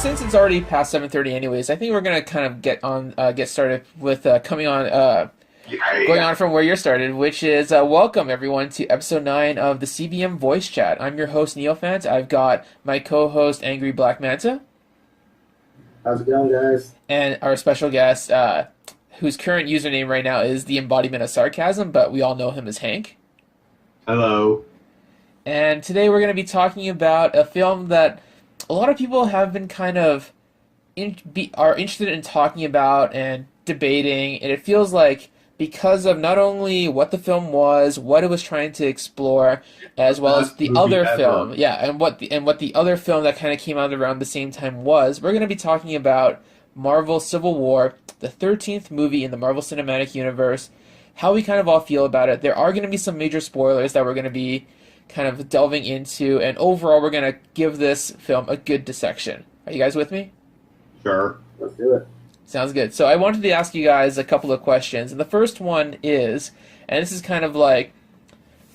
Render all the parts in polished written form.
since it's already past 7:30, anyways, I think we're gonna kind of get started with going on from where you started, which is welcome everyone to episode 9 of the CBM Voice Chat. I'm your host Neophant. I've got my co-host AngryBlackManta. How's it going, guys? And our special guest, whose current username right now is the embodiment of sarcasm, but we all know him as Hank. Hello. And today we're going to be talking about a film that a lot of people have been kind of are interested in talking about and debating, and it feels like because of not only what the film was, what it was trying to explore, as well as the other film, and what the other film that kind of came out around the same time was. We're going to be talking about Marvel Civil War, the 13th movie in the Marvel Cinematic Universe, how we kind of all feel about it. There are going to be some major spoilers that we're going to be kind of delving into, and overall we're going to give this film a good dissection. Are you guys with me? Sure. Let's do it. Sounds good. So I wanted to ask you guys a couple of questions, and the first one is, and this is kind of like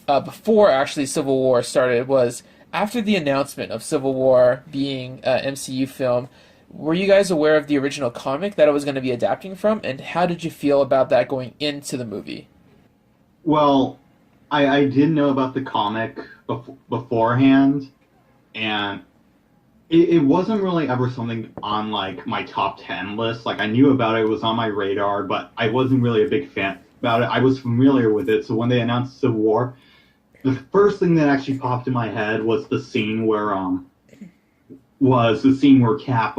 before actually Civil War started, was after the announcement of Civil War being an MCU film, were you guys aware of the original comic that it was going to be adapting from, and how did you feel about that going into the movie? Well, I did know about the comic beforehand, and it wasn't really ever something on like my top 10 list. Like, I knew about it, it was on my radar, but I wasn't really a big fan about it. I was familiar with it, so when they announced Civil War, the first thing that actually popped in my head was the scene where Cap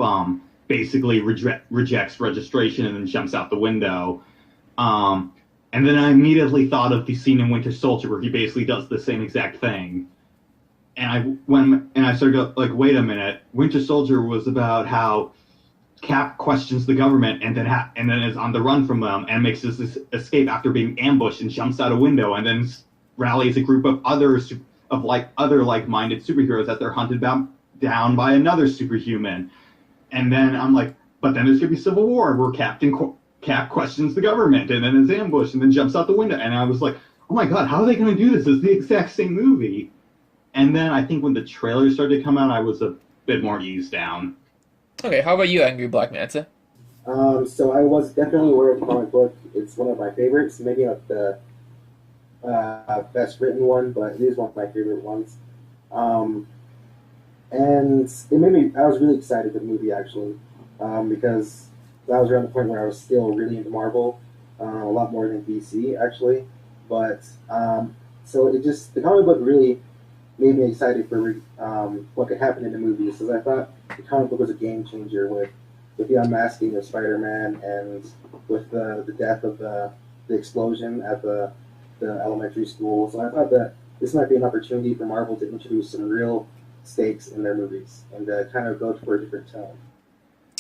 basically rejects registration and then jumps out the window. And then I immediately thought of the scene in Winter Soldier where he basically does the same exact thing. And I started to go, like, wait a minute, Winter Soldier was about how Cap questions the government and then is on the run from them and makes this escape after being ambushed and jumps out a window and then rallies a group of other like-minded superheroes that they're hunted down by another superhuman. And then I'm like, but then there's gonna be Civil War where Cap questions the government and then is ambushed and then jumps out the window. And I was like, oh my god, how are they going to do this? It's the exact same movie. And then I think when the trailers started to come out, I was a bit more eased down. Okay, how about you, AngryBlackManta? So I was definitely aware of the comic book. It's one of my favorites. Maybe not the best written one, but it is one of my favorite ones. And it made me, I was really excited for the movie, actually, because that was around the point where I was still really into Marvel, a lot more than DC, actually. But, so the comic book really made me excited for what could happen in the movie, because I thought the comic book was a game changer with the unmasking of Spider-Man and with the death of the explosion at the elementary school. So I thought that this might be an opportunity for Marvel to introduce some real stakes in their movies and kind of go for a different tone.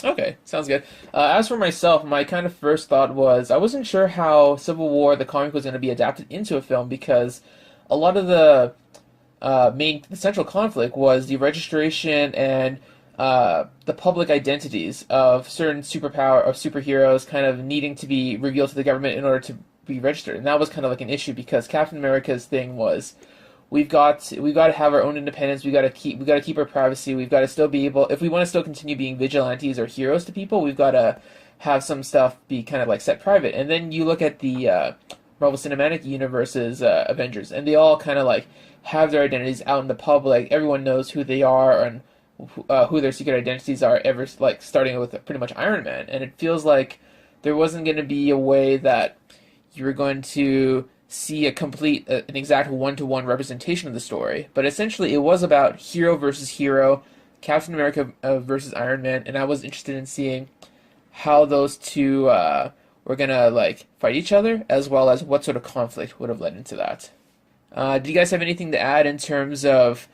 Okay, sounds good. As for myself, my kind of first thought was I wasn't sure how Civil War, the comic, was going to be adapted into a film because a lot of the central conflict was the registration and the public identities of certain superheroes kind of needing to be revealed to the government in order to be registered, and that was kind of like an issue because Captain America's thing was we've got to have our own independence. We got to keep our privacy. We've got to still be able, if we want to still continue being vigilantes or heroes to people, we've got to have some stuff be kind of like set private. And then you look at the Marvel Cinematic Universe's Avengers, and they all kind of like have their identities out in the public. Everyone knows who they are and who their secret identities are. Starting with pretty much Iron Man, and it feels like there wasn't going to be a way that you were going to see an exact one-to-one representation of the story, but essentially it was about hero versus hero, Captain America versus Iron Man, and I was interested in seeing how those two were gonna like fight each other, as well as what sort of conflict would have led into that. Do you guys have anything to add in terms of,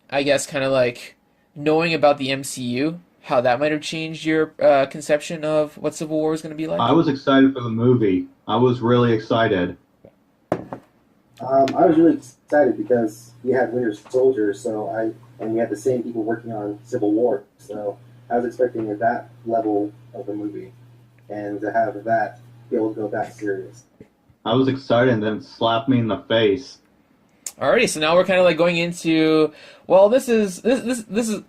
I guess, kind of like knowing about the MCU, how that might have changed your conception of what Civil War was going to be like? I was excited for the movie. I was really excited. I was really excited because we had Winter Soldier, and we had the same people working on Civil War, so I was expecting that level of the movie, and to have that be able to go that serious. I was excited, and then it slapped me in the face. Alrighty, so now we're kind of like going into, well, this is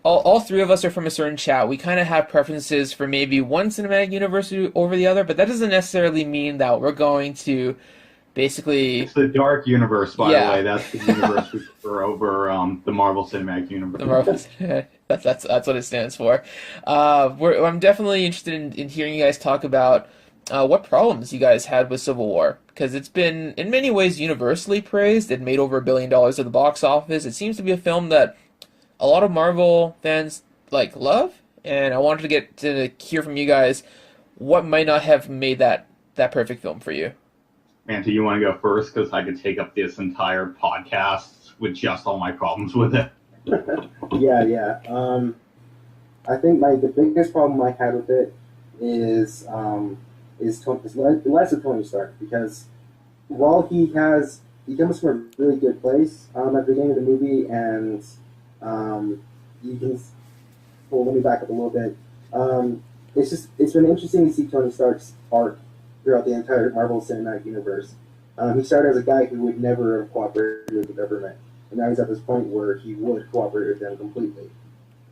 all three of us are from a certain chat. We kind of have preferences for maybe one cinematic universe over the other, but that doesn't necessarily mean that we're going to basically, It's the Dark Universe, by the yeah, way. That's the universe we prefer over the Marvel Cinematic the Universe. Marvel. That's what it stands for. I'm definitely interested in hearing you guys talk about what problems you guys had with Civil War, because it's been in many ways universally praised. It made over $1 billion at the box office. It seems to be a film that a lot of Marvel fans like love, and I wanted to get to hear from you guys what might not have made that perfect film for you. Man, do you want to go first? Because I could take up this entire podcast with just all my problems with it. Yeah. I think the biggest problem I had with it is the less of Tony Stark, because while he comes from a really good place at the beginning of the movie, and you can. Well, let me back up a little bit. It's been interesting to see Tony Stark's arc throughout the entire Marvel Cinematic Universe. He started as a guy who would never have cooperated with the government, and now he's at this point where he would cooperate with them completely.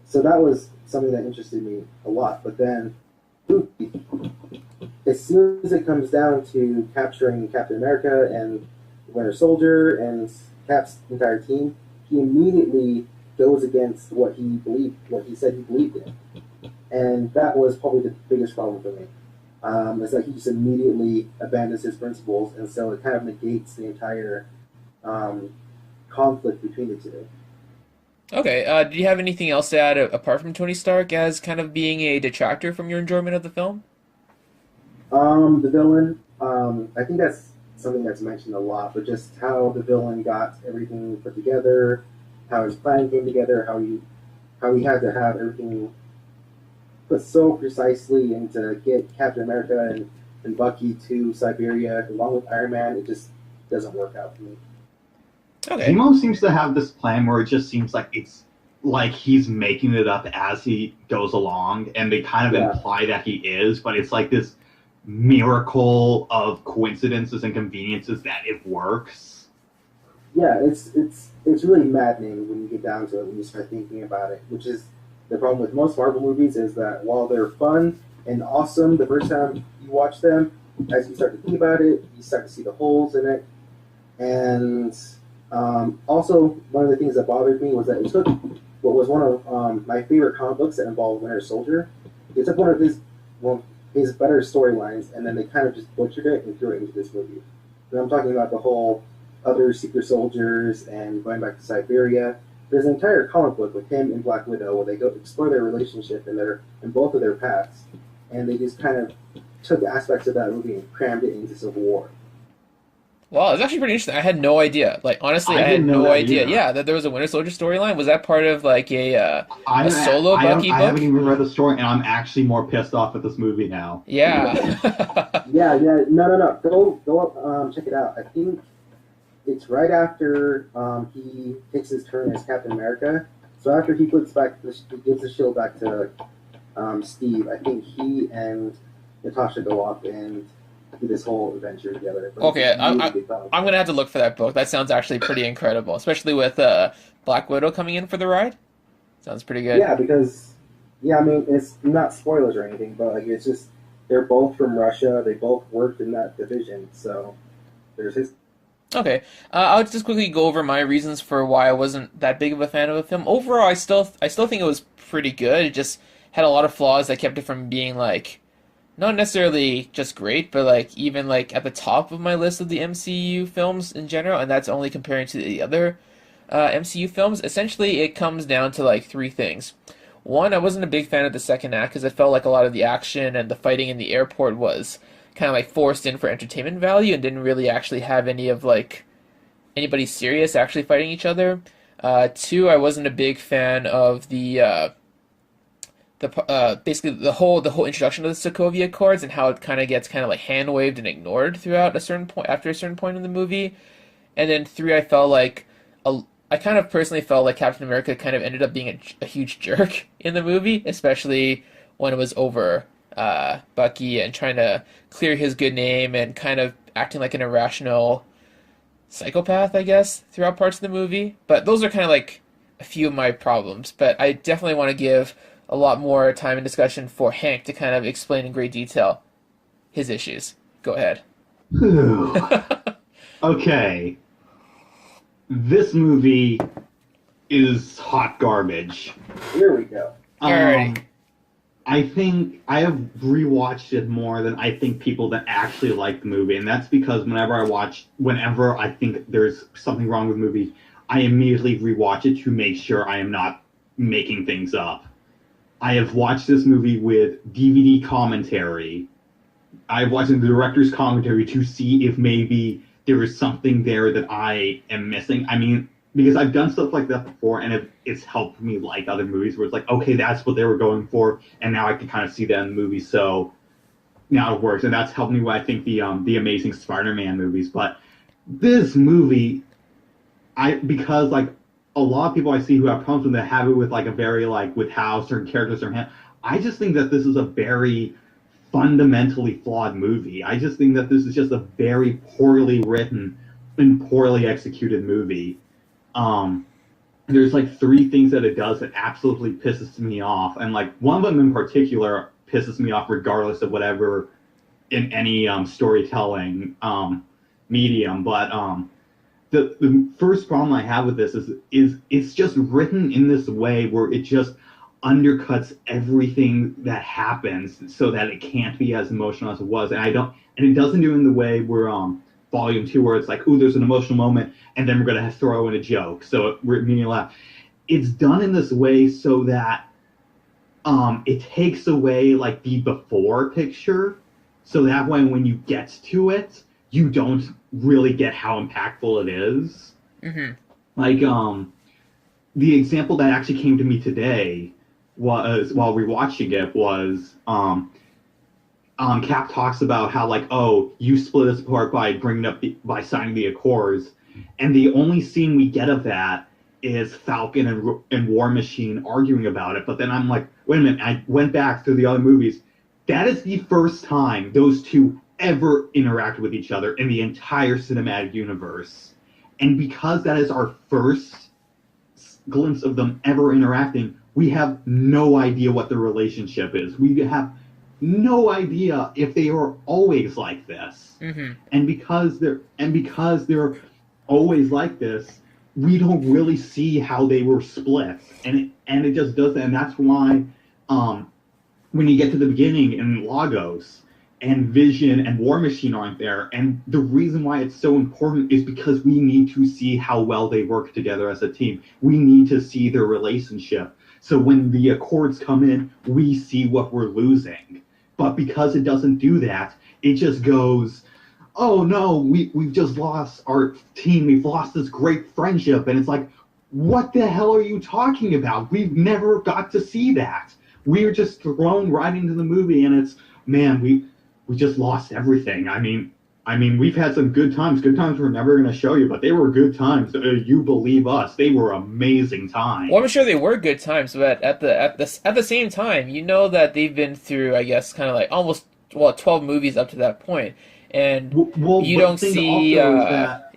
So that was something that interested me a lot. But then, as soon as it comes down to capturing Captain America and Winter Soldier and Cap's entire team, he immediately goes against what he said he believed in. And that was probably the biggest problem for me. It's like he just immediately abandons his principles, and so it kind of negates the entire conflict between the two. Okay, do you have anything else to add apart from Tony Stark as kind of being a detractor from your enjoyment of the film? The villain, I think that's something that's mentioned a lot, but just how the villain got everything put together, how his plan came together, how he had to have everything put so precisely, and to get Captain America and Bucky to Siberia along with Iron Man, it just doesn't work out for me. Okay. Zemo seems to have this plan where it just seems like it's like he's making it up as he goes along, and they kind of imply that he is, but it's like this miracle of coincidences and conveniences that it works. Yeah, it's really maddening when you get down to it, when you start thinking about it, which is the problem with most Marvel movies, is that while they're fun and awesome the first time you watch them, as you start to think about it, you start to see the holes in it. And also, one of the things that bothered me was that it took what was one of my favorite comic books that involved Winter Soldier. It took one of his better storylines, and then they kind of just butchered it and threw it into this movie. And I'm talking about the whole other secret soldiers and going back to Siberia. There's an entire comic book with him and Black Widow where they go explore their relationship in both of their paths, and they just kind of took aspects of that movie and crammed it into Civil War. Wow, it's actually pretty interesting. I had no idea. Like, honestly, I had no idea. Either. Yeah, that there was a Winter Soldier storyline. Was that part of like a solo Bucky book? I haven't even read the story, and I'm actually more pissed off at this movie now. Yeah. yeah. No. Go check it out. I think it's right after he takes his turn as Captain America. So after he gives the shield back to Steve, I think he and Natasha go off and do this whole adventure together. But okay, I'm gonna have to look for that book. That sounds actually pretty incredible, especially with Black Widow coming in for the ride. Sounds pretty good. Yeah, because I mean, it's not spoilers or anything, but like it's just they're both from Russia. They both worked in that division, so there's his. Okay, I'll just quickly go over my reasons for why I wasn't that big of a fan of the film. Overall, I still think it was pretty good. It just had a lot of flaws that kept it from being like, not necessarily just great, but like even like at the top of my list of the MCU films in general, and that's only comparing to the other MCU films. Essentially, it comes down to like three things. One, I wasn't a big fan of the second act because it felt like a lot of the action and the fighting in the airport was kind of like forced in for entertainment value and didn't really actually have any of like anybody serious actually fighting each other. Two, I wasn't a big fan of the basically the whole introduction of the Sokovia Accords and how it kind of gets kind of like hand waved and ignored throughout after a certain point in the movie. And then three, I kind of personally felt like Captain America kind of ended up being a huge jerk in the movie, especially when it was over Bucky and trying to clear his good name and kind of acting like an irrational psychopath, I guess, throughout parts of the movie. But those are kind of like a few of my problems. But I definitely want to give a lot more time and discussion for Hank to kind of explain in great detail his issues. Go ahead. Okay. This movie is hot garbage. Here we go. Alrighty. I think I have rewatched it more than I think people that actually like the movie, and that's because whenever I think there's something wrong with the movie, I immediately rewatch it to make sure I am not making things up. I have watched this movie with DVD commentary. I've watched the director's commentary to see if maybe there is something there that I am missing. I mean, because I've done stuff like that before, and it's helped me like other movies where it's like, okay, that's what they were going for, and now I can kind of see that in the movie, so now it works, and that's helped me with, I think, the Amazing Spider-Man movies. But this movie, because like a lot of people I see who have problems with it have it with like a very like with how certain characters are handled. I just think that this is a very fundamentally flawed movie. I just think that this is just a very poorly written and poorly executed movie. There's like three things that it does that absolutely pisses me off, and like one of them in particular pisses me off regardless of whatever in any storytelling medium. But the first problem I have with this is it's just written in this way where it just undercuts everything that happens so that it can't be as emotional as it was, and it doesn't do it in the way where Volume 2, where it's like, ooh, there's an emotional moment, and then we're going to throw in a joke, so we're making you laugh. It's done in this way so that it takes away, like, the before picture, so that way when you get to it, you don't really get how impactful it is. Mm-hmm. Like, the example that actually came to me today was, while rewatching it, was... Cap talks about how, like, oh, you split us apart by by signing the Accords, and the only scene we get of that is Falcon and War Machine arguing about it. But then I'm like, wait a minute, I went back through the other movies. That is the first time those two ever interact with each other in the entire cinematic universe. And because that is our first glimpse of them ever interacting, we have no idea what the relationship is. We have no idea if they are always like this. Mm-hmm. And because they're always like this, we don't really see how they were split. And it just does that. And that's why when you get to the beginning in Lagos and Vision and War Machine aren't there, and the reason why it's so important is because we need to see how well they work together as a team. We need to see their relationship. So when the Accords come in, we see what we're losing. But because it doesn't do that, it just goes, oh no, we've just lost our team. We've lost this great friendship. And it's like, what the hell are you talking about? We've never got to see that. We were just thrown right into the movie, and it's, man, we just lost everything. I mean, we've had some good times. Good times we're never going to show you, but they were good times. You believe us. They were amazing times. Well, I'm sure they were good times, but at the same time, you know that they've been through, I guess, kind of like almost 12 movies up to that point, and you don't see.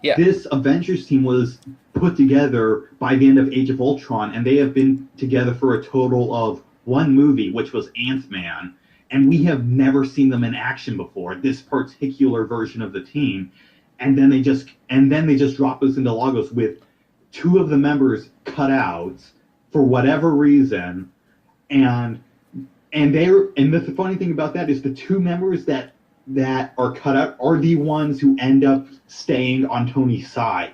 This Avengers team was put together by the end of Age of Ultron, and they have been together for a total of one movie, which was Ant-Man. And we have never seen them in action before, this particular version of the team. And then they just drop us into Lagos with two of the members cut out for whatever reason. And the funny thing about that is the two members that are cut out are the ones who end up staying on Tony's side.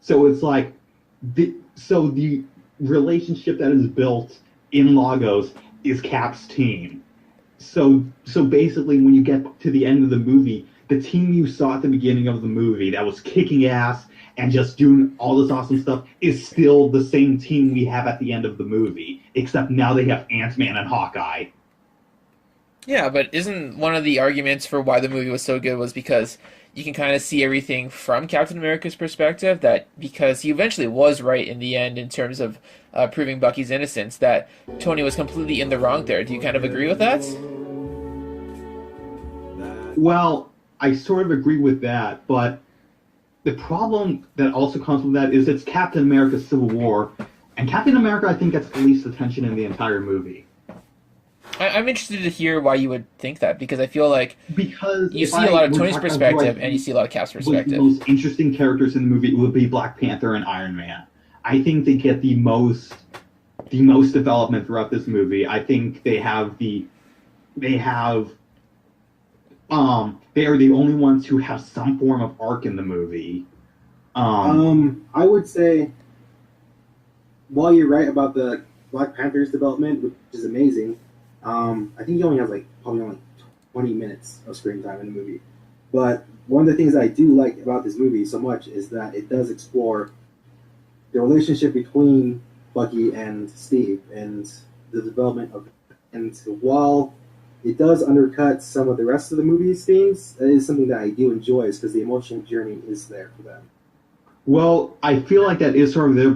So it's like the relationship that is built in Lagos is Cap's team. So basically, when you get to the end of the movie, the team you saw at the beginning of the movie that was kicking ass and just doing all this awesome stuff is still the same team we have at the end of the movie, except now they have Ant-Man and Hawkeye. Yeah, but isn't one of the arguments for why the movie was so good was because you can kind of see everything from Captain America's perspective, that because he eventually was right in the end in terms of proving Bucky's innocence, that Tony was completely in the wrong there. Do you kind of agree with that? Well, I sort of agree with that, but the problem that also comes with that is it's Captain America Civil War, and Captain America, I think, gets the least attention in the entire movie. I'm interested to hear why you would think that, because I feel like Because you if see a lot of we're Tony's talking about perspective who and you see a lot of Cap's was the perspective. most interesting characters in the movie, it would be Black Panther and Iron Man. I think they get the most development throughout this movie. I think they are the only ones who have some form of arc in the movie. I would say, while you're right about the Black Panther's development, which is amazing, I think he only has probably only 20 minutes of screen time in the movie. But one of the things I do like about this movie so much is that it does explore the relationship between Bucky and Steve and the development of. And while it does undercut some of the rest of the movie's themes, that is something that I do enjoy, is because the emotional journey is there for them. Well, I feel like that is sort of there,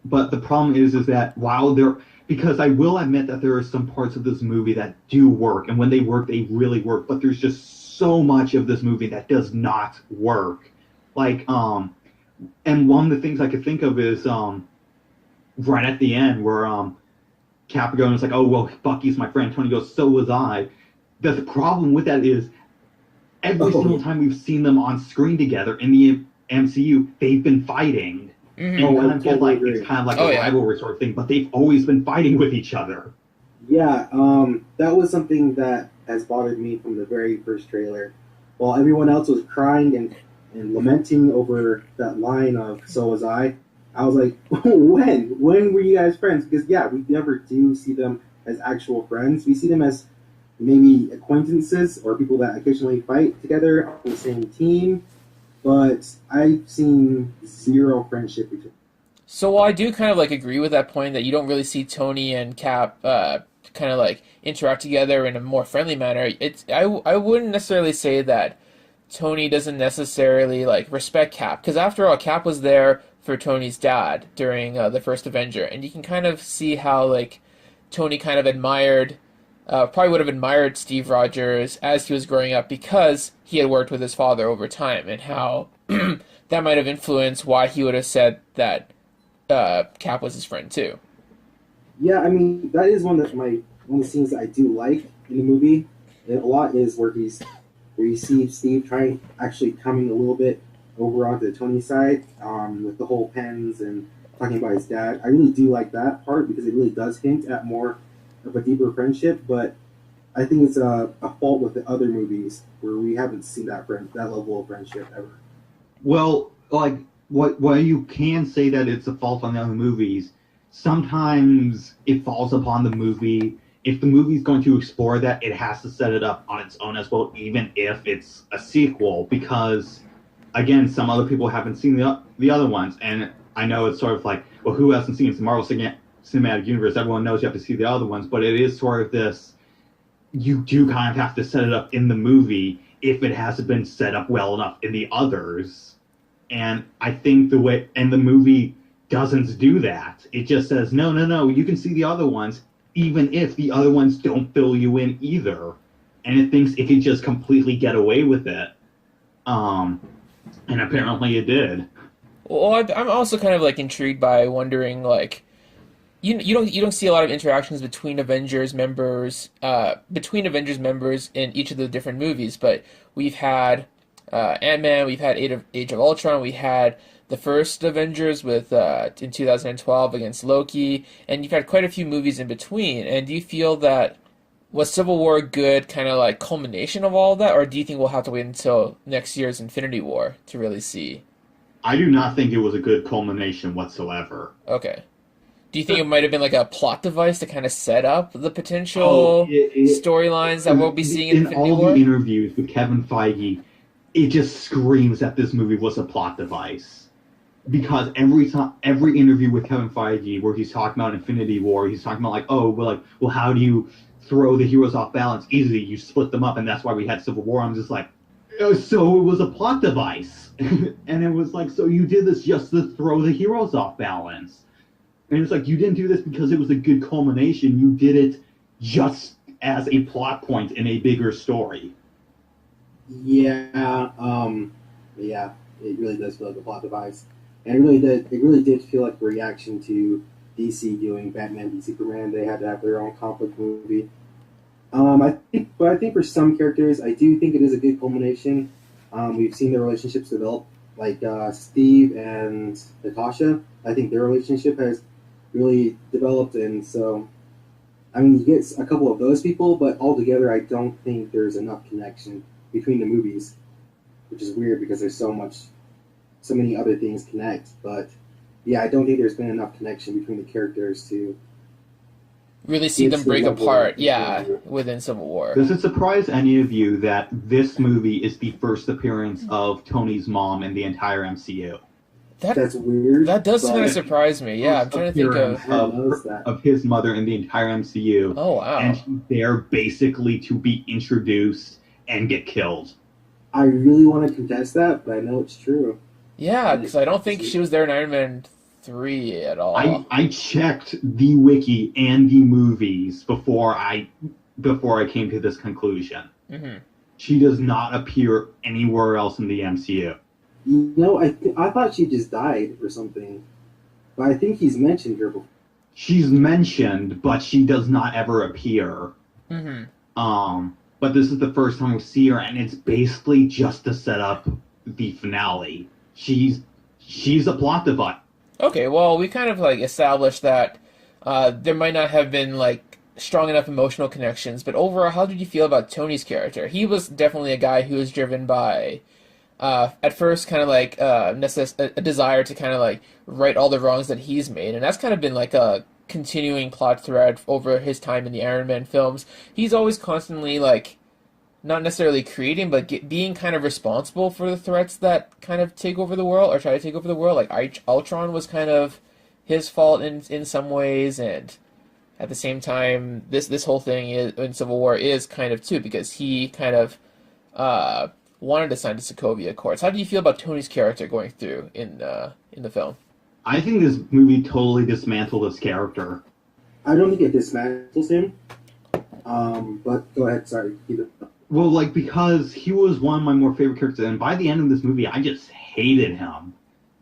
but the problem is that while there, because I will admit that there are some parts of this movie that do work, and when they work, they really work. But there's just so much of this movie that does not work. And one of the things I could think of is right at the end where Cap goes like, "Oh well, Bucky's my friend." Tony goes, "So was I." The problem with that is every single time we've seen them on screen together in the MCU, they've been fighting. Mm-hmm. And it's kind of like a rivalry sort of thing, but they've always been fighting with each other. Yeah, that was something that has bothered me from the very first trailer. While everyone else was crying and lamenting over that line of "so was I was like, when were you guys friends? Because we never do see them as actual friends. We see them as maybe acquaintances or people that occasionally fight together on the same team. But I've seen zero friendship between. So while I do kind of agree with that point that you don't really see Tony and Cap kind of interact together in a more friendly manner, I wouldn't necessarily say that Tony doesn't necessarily respect Cap, because after all, Cap was there for Tony's dad during the first Avenger, and you can kind of see how Tony kind of admired. Probably would have admired Steve Rogers as he was growing up because he had worked with his father over time, and how that might have influenced why he would have said that Cap was his friend too. Yeah, I mean that is one of the scenes that I do like in the movie. A lot is where you see Steve coming a little bit over onto Tony's side with the whole pens and talking about his dad. I really do like that part because it really does hint at more of a deeper friendship, but I think it's a fault with the other movies where we haven't seen that level of friendship ever. Well, what you can say that it's a fault on the other movies. Sometimes it falls upon the movie. If the movie's going to explore that, it has to set it up on its own as well, even if it's a sequel, because again, some other people haven't seen the other ones, and I know it's sort of well, who hasn't seen it? It's the Marvel Cinematic Universe. Everyone knows you have to see the other ones, but it is sort of this, you do kind of have to set it up in the movie if it hasn't been set up well enough in the others. And I think the movie doesn't do that. It just says, no, you can see the other ones, even if the other ones don't fill you in either. And it thinks it can just completely get away with it. And apparently it did. Well, I'm also kind of intrigued by wondering you don't see a lot of interactions between Avengers members in each of the different movies, but we've had Ant-Man, we've had Age of Ultron, we had the first Avengers with in 2012 against Loki, and you've had quite a few movies in between. And do you feel that was Civil War a good kind of culmination of all of that, or do you think we'll have to wait until next year's Infinity War to really see? I do not think it was a good culmination whatsoever. Okay. Do you think it might have been a plot device to kind of set up the potential storylines that we'll be seeing in Infinity War? In all the interviews with Kevin Feige, it just screams that this movie was a plot device. Because every interview with Kevin Feige where he's talking about Infinity War, he's talking about well, how do you throw the heroes off balance? Easily, you split them up, and that's why we had Civil War. I'm just so it was a plot device. And it was so you did this just to throw the heroes off balance. And it's you didn't do this because it was a good culmination. You did it just as a plot point in a bigger story. Yeah, it really does feel like a plot device, and it really did feel like a reaction to DC doing Batman v Superman. They had to have their own conflict movie. I think for some characters, I do think it is a good culmination. We've seen their relationships develop, like Steve and Natasha. I think their relationship has really developed, and so I mean, you get a couple of those people, but altogether, I don't think there's enough connection between the movies, which is weird because there's so many other things connect. But yeah, I don't think there's been enough connection between the characters to really see them break apart, within Civil War. Does it surprise any of you that this movie is the first appearance of Tony's mom in the entire MCU? That's weird. That does kind of surprise me. Yeah, I'm trying to think of his mother in the entire MCU. Oh, wow. And she's there basically to be introduced and get killed. I really want to contest that, but I know it's true. Yeah, because I don't think she was there in Iron Man 3 at all. I checked the wiki and the movies before I came to this conclusion. Mm-hmm. She does not appear anywhere else in the MCU. No, I thought she just died or something, but I think he's mentioned her before. She's mentioned, but she does not ever appear. Mm-hmm. But this is the first time we see her, and it's basically just to set up the finale. She's a plot device. Okay, well, we kind of like established that there might not have been like strong enough emotional connections, but overall, how did you feel about Tony's character? He was definitely a guy who was driven by, at first, kind of like a desire to kind of like right all the wrongs that he's made, and that's kind of been like a continuing plot thread over his time in the Iron Man films. He's always constantly like not necessarily creating, but being kind of responsible for the threats that kind of take over the world or try to take over the world. Like Ultron was kind of his fault in some ways, and at the same time, this whole thing in Civil War is kind of too, because he kind of wanted to sign the Sokovia Accords. How do you feel about Tony's character going through in the film? I think this movie totally dismantled his character. I don't think it dismantles him. But go ahead. Sorry, keep it. Well, like, because he was one of my more favorite characters, and by the end of this movie, I just hated him.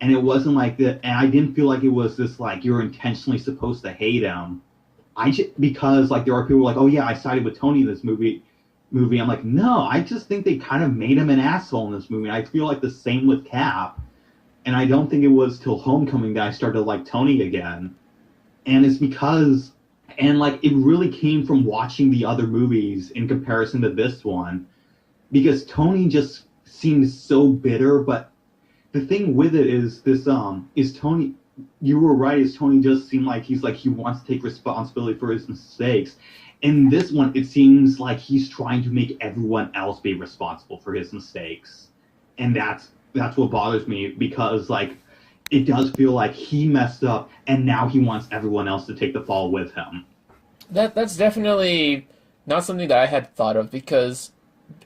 And it wasn't like that, and I didn't feel like it was this, like, you're intentionally supposed to hate him. Because, like, there are people like, oh yeah, I sided with Tony in this movie. I'm like, no, I just think they kind of made him an asshole in this movie. And I feel like the same with Cap. And I don't think it was till Homecoming that I started to like Tony again. And it's because... And, like, it really came from watching the other movies in comparison to this one. Because Tony just seems so bitter, but the thing with it is is Tony... You were right, is Tony just seemed like he wants to take responsibility for his mistakes. In this one, it seems like he's trying to make everyone else be responsible for his mistakes. And that's what bothers me, because, like, it does feel like he messed up, and now he wants everyone else to take the fall with him. That's definitely not something that I had thought of, because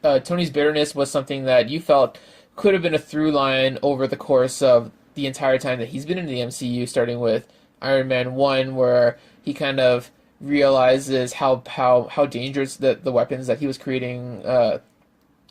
Tony's bitterness was something that you felt could have been a through line over the course of the entire time that he's been in the MCU, starting with Iron Man 1, where he kind of realizes how dangerous the weapons that he was creating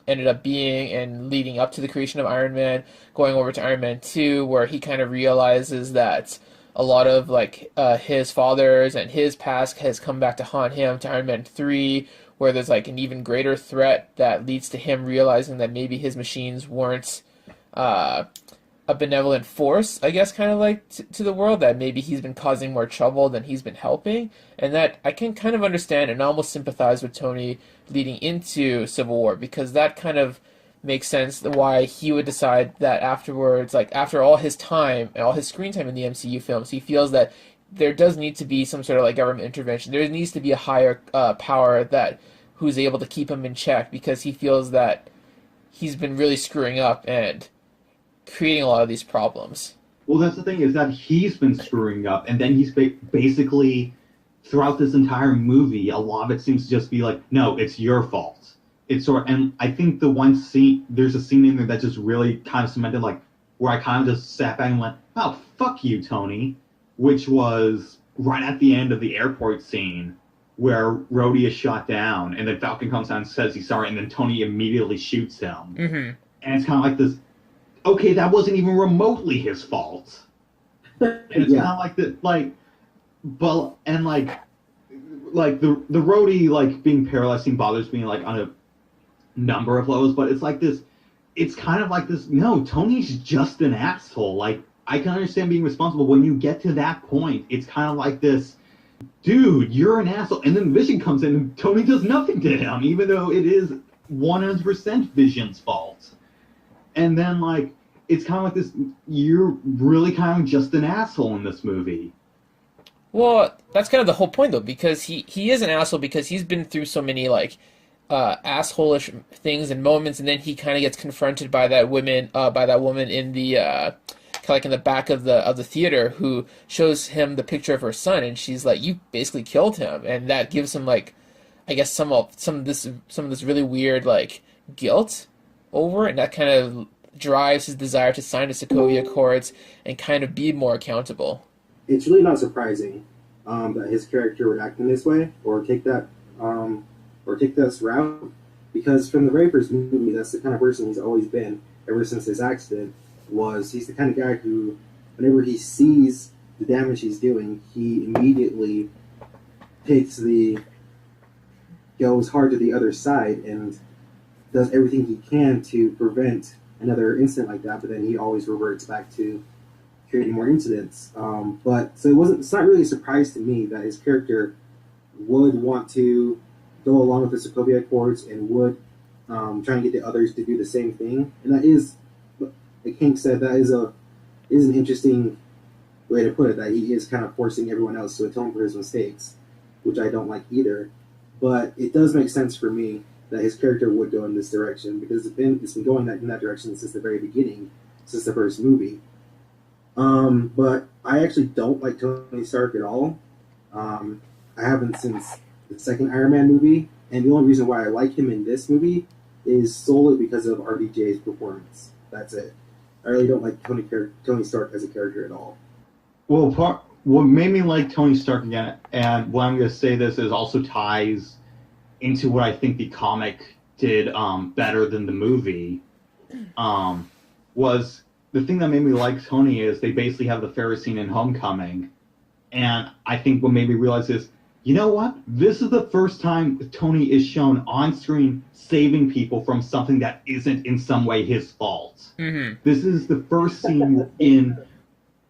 ended up being, and leading up to the creation of Iron Man, going over to Iron Man 2, where he kind of realizes that a lot of like his father's and his past has come back to haunt him, to Iron Man 3, where there's like an even greater threat that leads to him realizing that maybe his machines weren't a benevolent force, I guess, kind of like to the world, that maybe he's been causing more trouble than he's been helping. And that I can kind of understand and almost sympathize with Tony leading into Civil War, because that kind of makes sense why he would decide that afterwards, like after all his time, all his screen time in the MCU films, he feels that there does need to be some sort of like government intervention. There needs to be a higher power that who's able to keep him in check, because he feels that he's been really screwing up and creating a lot of these problems. Well, that's the thing, is that he's been screwing up, and then he's basically, throughout this entire movie, a lot of it seems to just be like, no, it's your fault. It's sort of, and I think the one scene, there's a scene in there that just really kind of cemented, like, where I kind of just sat back and went, oh, fuck you, Tony, which was right at the end of the airport scene, where Rhodey is shot down, and then Falcon comes down and says he's sorry, and then Tony immediately shoots him. Mm-hmm. And it's kind of like this, okay, that wasn't even remotely his fault. And it's Yeah. kind of like the but and the roadie like being paralyzed thing bothers me like on a number of levels, but it's like this. It's kind of like this. No, Tony's just an asshole. Like I can understand being responsible when you get to that point. It's kind of like this. Dude, you're an asshole. And then Vision comes in and Tony does nothing to him, even though it is 100% Vision's fault. And then, like, it's kind of like this, you're really kind of just an asshole in this movie. Well, that's kind of the whole point, though, because he is an asshole because he's been through so many, like, asshole-ish things and moments, and then he kind of gets confronted by that woman in the, kind of like in the back of the theater, who shows him the picture of her son, and she's like, "You basically killed him," and that gives him, like, I guess some of this really weird, like, guilt over it, and that kind of drives his desire to sign the Sokovia Accords and kind of be more accountable. It's really not surprising that his character would act in this way or take this route, because from the very first movie, that's the kind of person he's always been ever since his accident. He's the kind of guy who, whenever he sees the damage he's doing, he immediately goes hard to the other side and does everything he can to prevent another incident like that. But then he always reverts back to creating more incidents. It's not really a surprise to me that his character would want to go along with the Sokovia Accords and would try and get the others to do the same thing. And that is, like Hank said, that is an interesting way to put it, that he is kind of forcing everyone else to atone for his mistakes, which I don't like either. But it does make sense for me that his character would go in this direction, because it's been going in that direction since the very beginning, since the first movie. But I actually don't like Tony Stark at all. I haven't since the second Iron Man movie, and the only reason why I like him in this movie is solely because of RDJ's performance. That's it. I really don't like Tony Stark as a character at all. Well, what made me like Tony Stark again, and what I'm going to say this is also ties into what I think the comic did better than the movie, was the thing that made me like Tony is they basically have the Ferris scene in Homecoming, and I think what made me realize is, you know what? This is the first time Tony is shown on screen saving people from something that isn't in some way his fault. Mm-hmm. This is the first scene in,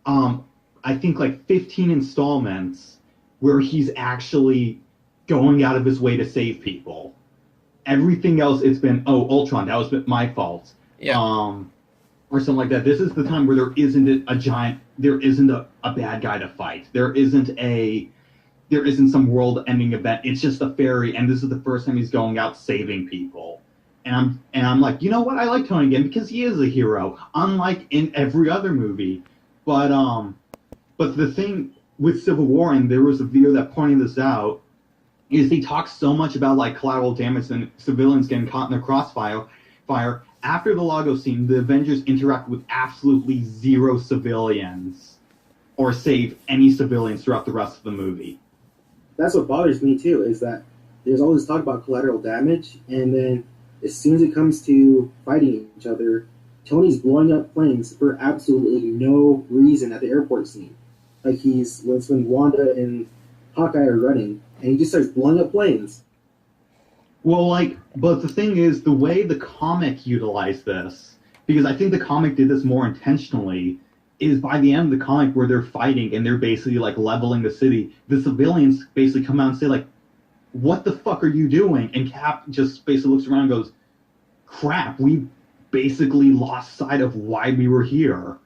I think, like 15 installments where he's actually going out of his way to save people. Everything else, it's been, oh, Ultron, that was my fault. Yeah. Or something like that. This is the time where there isn't a bad guy to fight. There isn't some world-ending event. It's just a fairy, and this is the first time he's going out saving people. And I'm like, you know what? I like Tony again because he is a hero, unlike in every other movie. But the thing with Civil War, and there was a video that pointed this out, is he talks so much about like collateral damage and civilians getting caught in the crossfire. After the Lago scene, the Avengers interact with absolutely zero civilians, or save any civilians throughout the rest of the movie. That's what bothers me too, is that there's all this talk about collateral damage, and then as soon as it comes to fighting each other, Tony's blowing up planes for absolutely no reason at the airport scene. Like when Wanda and Hawkeye are running, and he just starts blowing up planes. Well, but the thing is, the way the comic utilized this, because I think the comic did this more intentionally, is by the end of the comic where they're fighting and they're basically like leveling the city, the civilians basically come out and say like, what the fuck are you doing? And Cap just basically looks around and goes, crap, we basically lost sight of why we were here.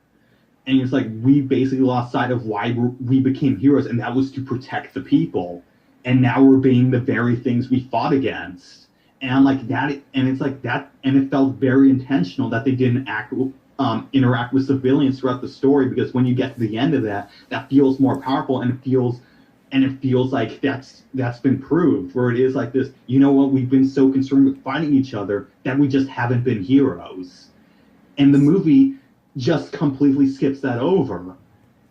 And it's like, we basically lost sight of why we became heroes, and that was to protect the people. And now we're being the very things we fought against. And I'm like, that, and it's like that, and it felt very intentional that they didn't interact with civilians throughout the story, because when you get to the end of that feels more powerful, and it feels like that's been proved, where it is like this, you know what, we've been so concerned with fighting each other that we just haven't been heroes. And the movie just completely skips that over,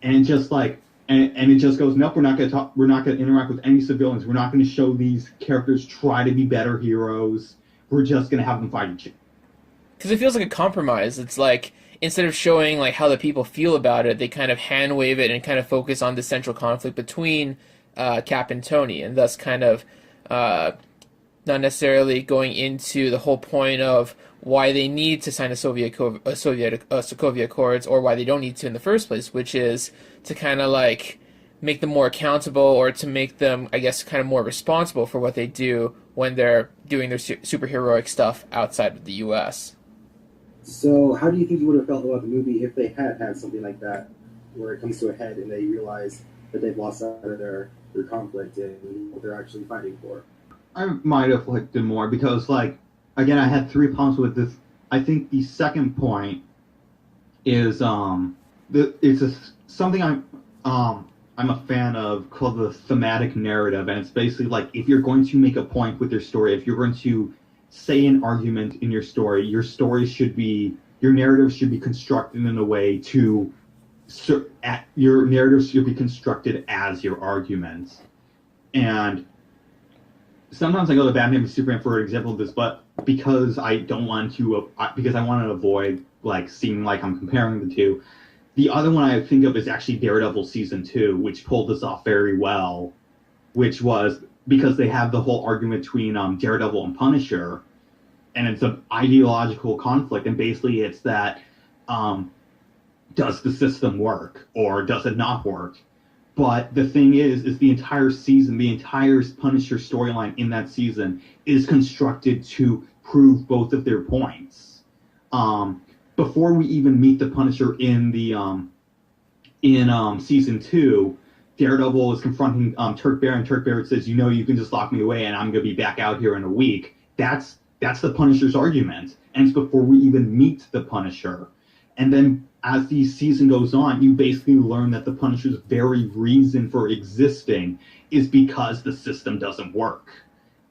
and just like, and it just goes, nope, we're not going to interact with any civilians, we're not going to show these characters try to be better heroes, we're just going to have them fight each other. Because it feels like a compromise. It's like, instead of showing like how the people feel about it, they kind of hand wave it and kind of focus on the central conflict between Cap and Tony, and thus kind of not necessarily going into the whole point of why they need to sign the Sokovia Accords, or why they don't need to in the first place, which is to kind of like make them more accountable, or to make them, I guess, kind of more responsible for what they do when they're doing their superheroic stuff outside of the U.S. So, how do you think you would have felt about the movie if they had something like that, where it comes to a head and they realize that they've lost out of their conflict and what they're actually fighting for? I might have liked it more because, like, again, I had 3 problems with this. I think the second point is something I'm a fan of called the thematic narrative, and it's basically like if you're going to make a point with your story, if you're going to say an argument in your narrative should be constructed in a way your narrative should be constructed as your argument. And sometimes I go to Batman v Superman for an example of this, but because I want to avoid like seeming like I'm comparing the two, the other one I think of is actually Daredevil Season 2, which pulled this off very well, which was because they have the whole argument between Daredevil and Punisher, and it's an ideological conflict, and basically it's that does the system work or does it not work? But the thing is the entire season, the entire Punisher storyline in that season is constructed to prove both of their points. Before we even meet the Punisher in the Season 2, Daredevil is confronting Turk Barrett, and Turk Barrett says, you can just lock me away and I'm going to be back out here in a week. That's the Punisher's argument. And it's before we even meet the Punisher. And then as the season goes on, you basically learn that the Punisher's very reason for existing is because the system doesn't work.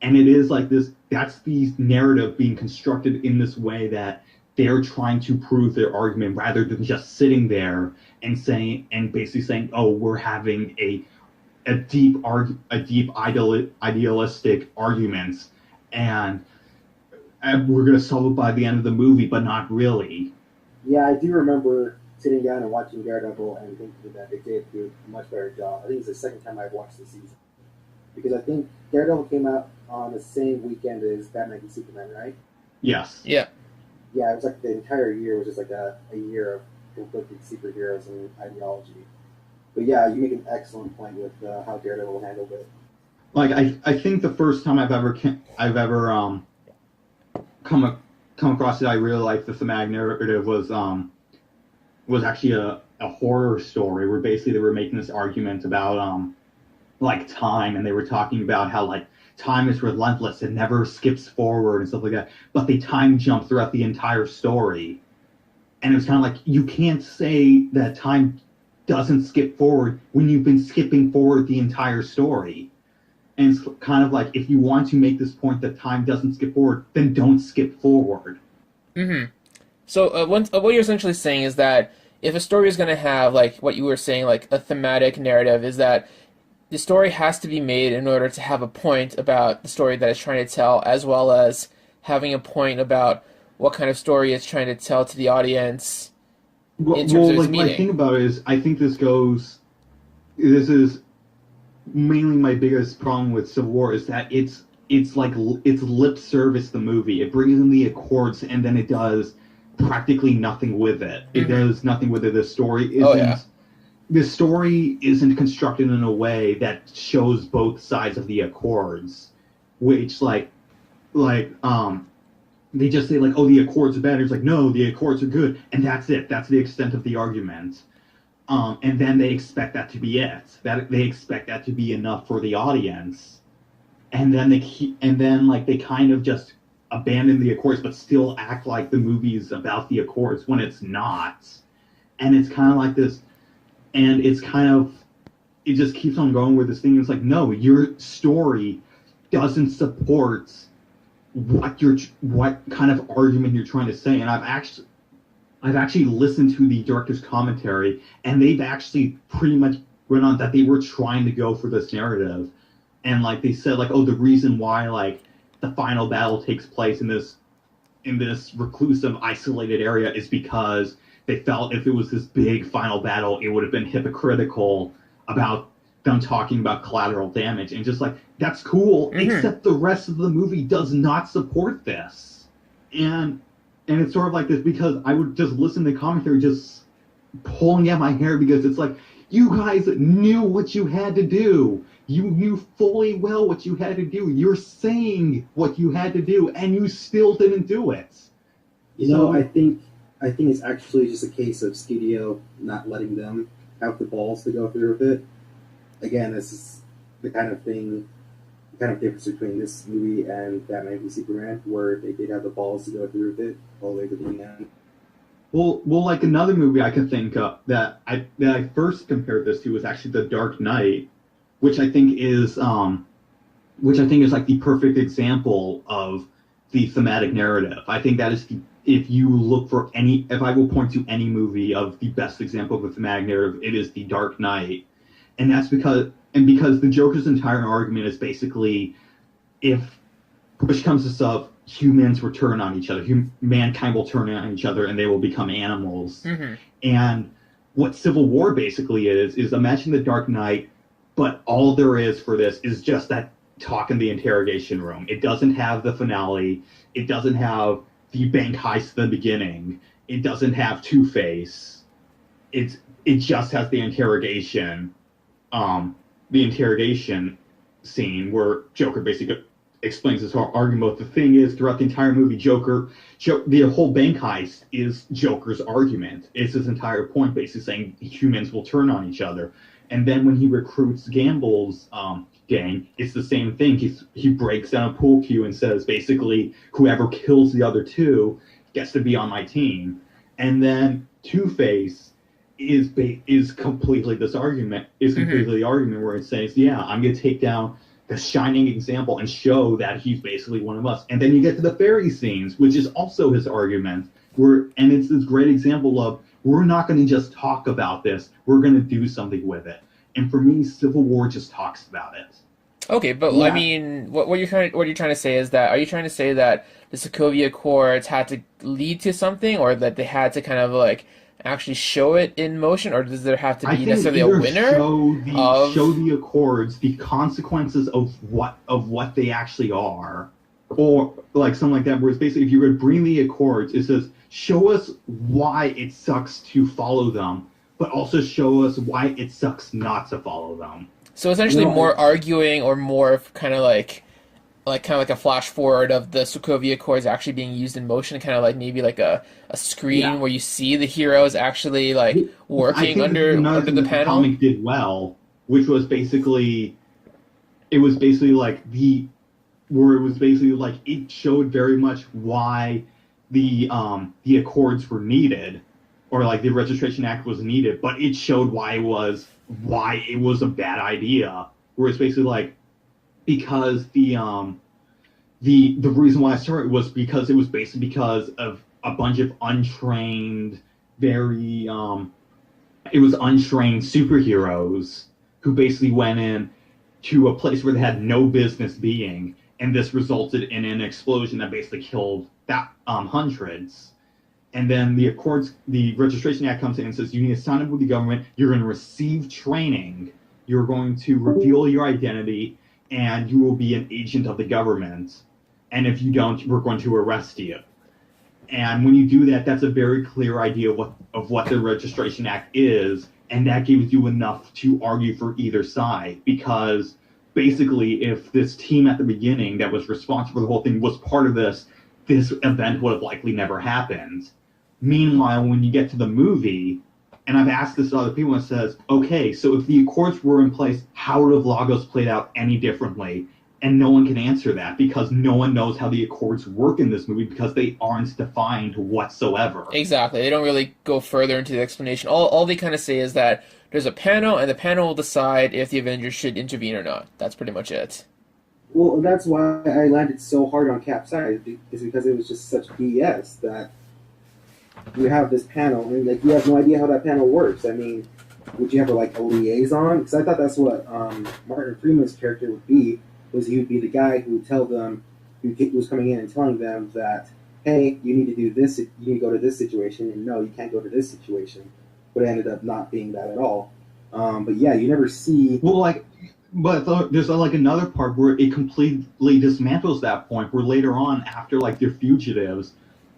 And it is like this, that's the narrative being constructed in this way that they're trying to prove their argument rather than just sitting there and basically saying, oh, we're having a deep idealistic arguments, and we're going to solve it by the end of the movie, but not really. Yeah, I do remember sitting down and watching Daredevil and thinking that they did do a much better job. I think it's the second time I've watched the season. Because I think Daredevil came out on the same weekend as Batman v Superman, right? Yes. Yeah. Yeah, it was like the entire year was just like a year of conflicting superheroes and ideology. But yeah, you make an excellent point with how Daredevil handled it. Like I think the first time I've ever come across it, I really liked the thematic narrative was actually a horror story where basically they were making this argument about like time, and they were talking about how like time is relentless, it never skips forward and stuff like that, but they time jump throughout the entire story. And it was kind of like, you can't say that time doesn't skip forward when you've been skipping forward the entire story. And it's kind of like, if you want to make this point that time doesn't skip forward, then don't skip forward. Mm-hmm. So what you're essentially saying is that if a story is going to have, like what you were saying, like a thematic narrative, is that the story has to be made in order to have a point about the story that it's trying to tell, as well as having a point about what kind of story it's trying to tell to the audience in terms of its meaning. My thing about it is, I think this is mainly my biggest problem with Civil War, is that it's lip service the movie. It brings in the Accords and then it does practically nothing with it. It does nothing with it. The story isn't constructed in a way that shows both sides of the Accords, which they just say like, oh, the Accords are bad. It's like, no, the Accords are good, and that's it. That's the extent of the argument. And then they expect that to be it. That they expect that to be enough for the audience, and then they kind of just abandon the Accords, but still act like the movie's about the Accords when it's not. And it's kind of like this, and it just keeps on going with this thing. It's like, no, your story doesn't support what kind of argument you're trying to say. And I've actually listened to the director's commentary, and they've actually pretty much went on that they were trying to go for this narrative. And like they said, like, oh, the reason why like the final battle takes place in this reclusive, isolated area is because they felt if it was this big final battle, it would have been hypocritical about them talking about collateral damage, and just like, that's cool, except the rest of the movie does not support this. And it's sort of like this, because I would just listen to commentary just pulling at my hair, because it's like, you guys knew what you had to do. You knew fully well what you had to do. You're saying what you had to do, and you still didn't do it. You know, I think it's actually just a case of studio not letting them have the balls to go through with it. Again, this is the kind of difference between this movie and Batman v Superman, where they did have the balls to go through with it all the way to the end. Well, like another movie I could think of that I first compared this to was actually The Dark Knight, which I think is like the perfect example of the thematic narrative. I think that is if I will point to any movie of the best example of a thematic narrative, it is The Dark Knight. And that's because the Joker's entire argument is basically, if push comes to shove, humans will turn on each other. Mankind will turn on each other, and they will become animals. And what Civil War basically is imagine The Dark Knight, but all there is for this is just that talk in the interrogation room. It doesn't have the finale. It doesn't have the bank heist at the beginning. It doesn't have Two-Face. It just has the interrogation scene where Joker basically explains his whole argument. But the thing is, throughout the entire movie, the whole bank heist is Joker's argument. It's his entire point, basically saying humans will turn on each other. And then when he recruits Gamble's gang, it's the same thing. He breaks down a pool cue and says, basically, whoever kills the other two gets to be on my team. And then Two-Face is completely this argument. Is completely the argument where it says, yeah, I'm going to take down the shining example and show that he's basically one of us. And then you get to the fairy scenes, which is also his argument. And it's this great example of, we're not going to just talk about this, we're going to do something with it. And for me, Civil War just talks about it. Okay, but yeah. I mean, what you're trying to say is that, are you trying to say that the Sokovia Accords had to lead to something, or that they had to kind of like actually show it in motion, or does there have to be necessarily a winner? Show the Accords the consequences of what they actually are, or like something like that. Where it's basically, if you're going to bring the Accords, it says show us why it sucks to follow them, but also show us why it sucks not to follow them. So essentially, more arguing, or more of kind of like a flash forward of the Sokovia Accords actually being used in motion, kind of like maybe like a screen where you see the heroes actually like working under the panel. Comic did well, which was basically, it showed very much why the Accords were needed, or like the Registration Act was needed, but it showed why it was a bad idea. Where it's basically like, because the reason why I started was because it was basically because of a bunch of untrained superheroes who basically went in to a place where they had no business being, and this resulted in an explosion that basically killed hundreds. And then the Registration Act comes in and says, you need to sign up with the government, you're going to receive training, you're going to reveal your identity, and you will be an agent of the government. And if you don't, we're going to arrest you. And when you do that, that's a very clear idea of what the Registration Act is, and that gives you enough to argue for either side. Because basically, if this team at the beginning that was responsible for the whole thing was part of this event would have likely never happened. Meanwhile, when you get to the movie, and I've asked this to other people, and it says, okay, so if the Accords were in place, how would have Lagos played out any differently? And no one can answer that, because no one knows how the Accords work in this movie, because they aren't defined whatsoever. Exactly. They don't really go further into the explanation. All they kind of say is that there's a panel, and the panel will decide if the Avengers should intervene or not. That's pretty much it. Well, that's why I landed so hard on Cap's side, is because it was just such BS that you have this panel, and like you have no idea how that panel works. I mean, would you have like a liaison? Because I thought that's what Martin Freeman's character would be. Was he would be the guy who would tell them, who was coming in and telling them that hey, you need to do this, you need to go to this situation, and no, you can't go to this situation. But it ended up not being that at all. But yeah, you never see. Well, like, but there's like another part where it completely dismantles that point. Where later on, after like they're fugitives,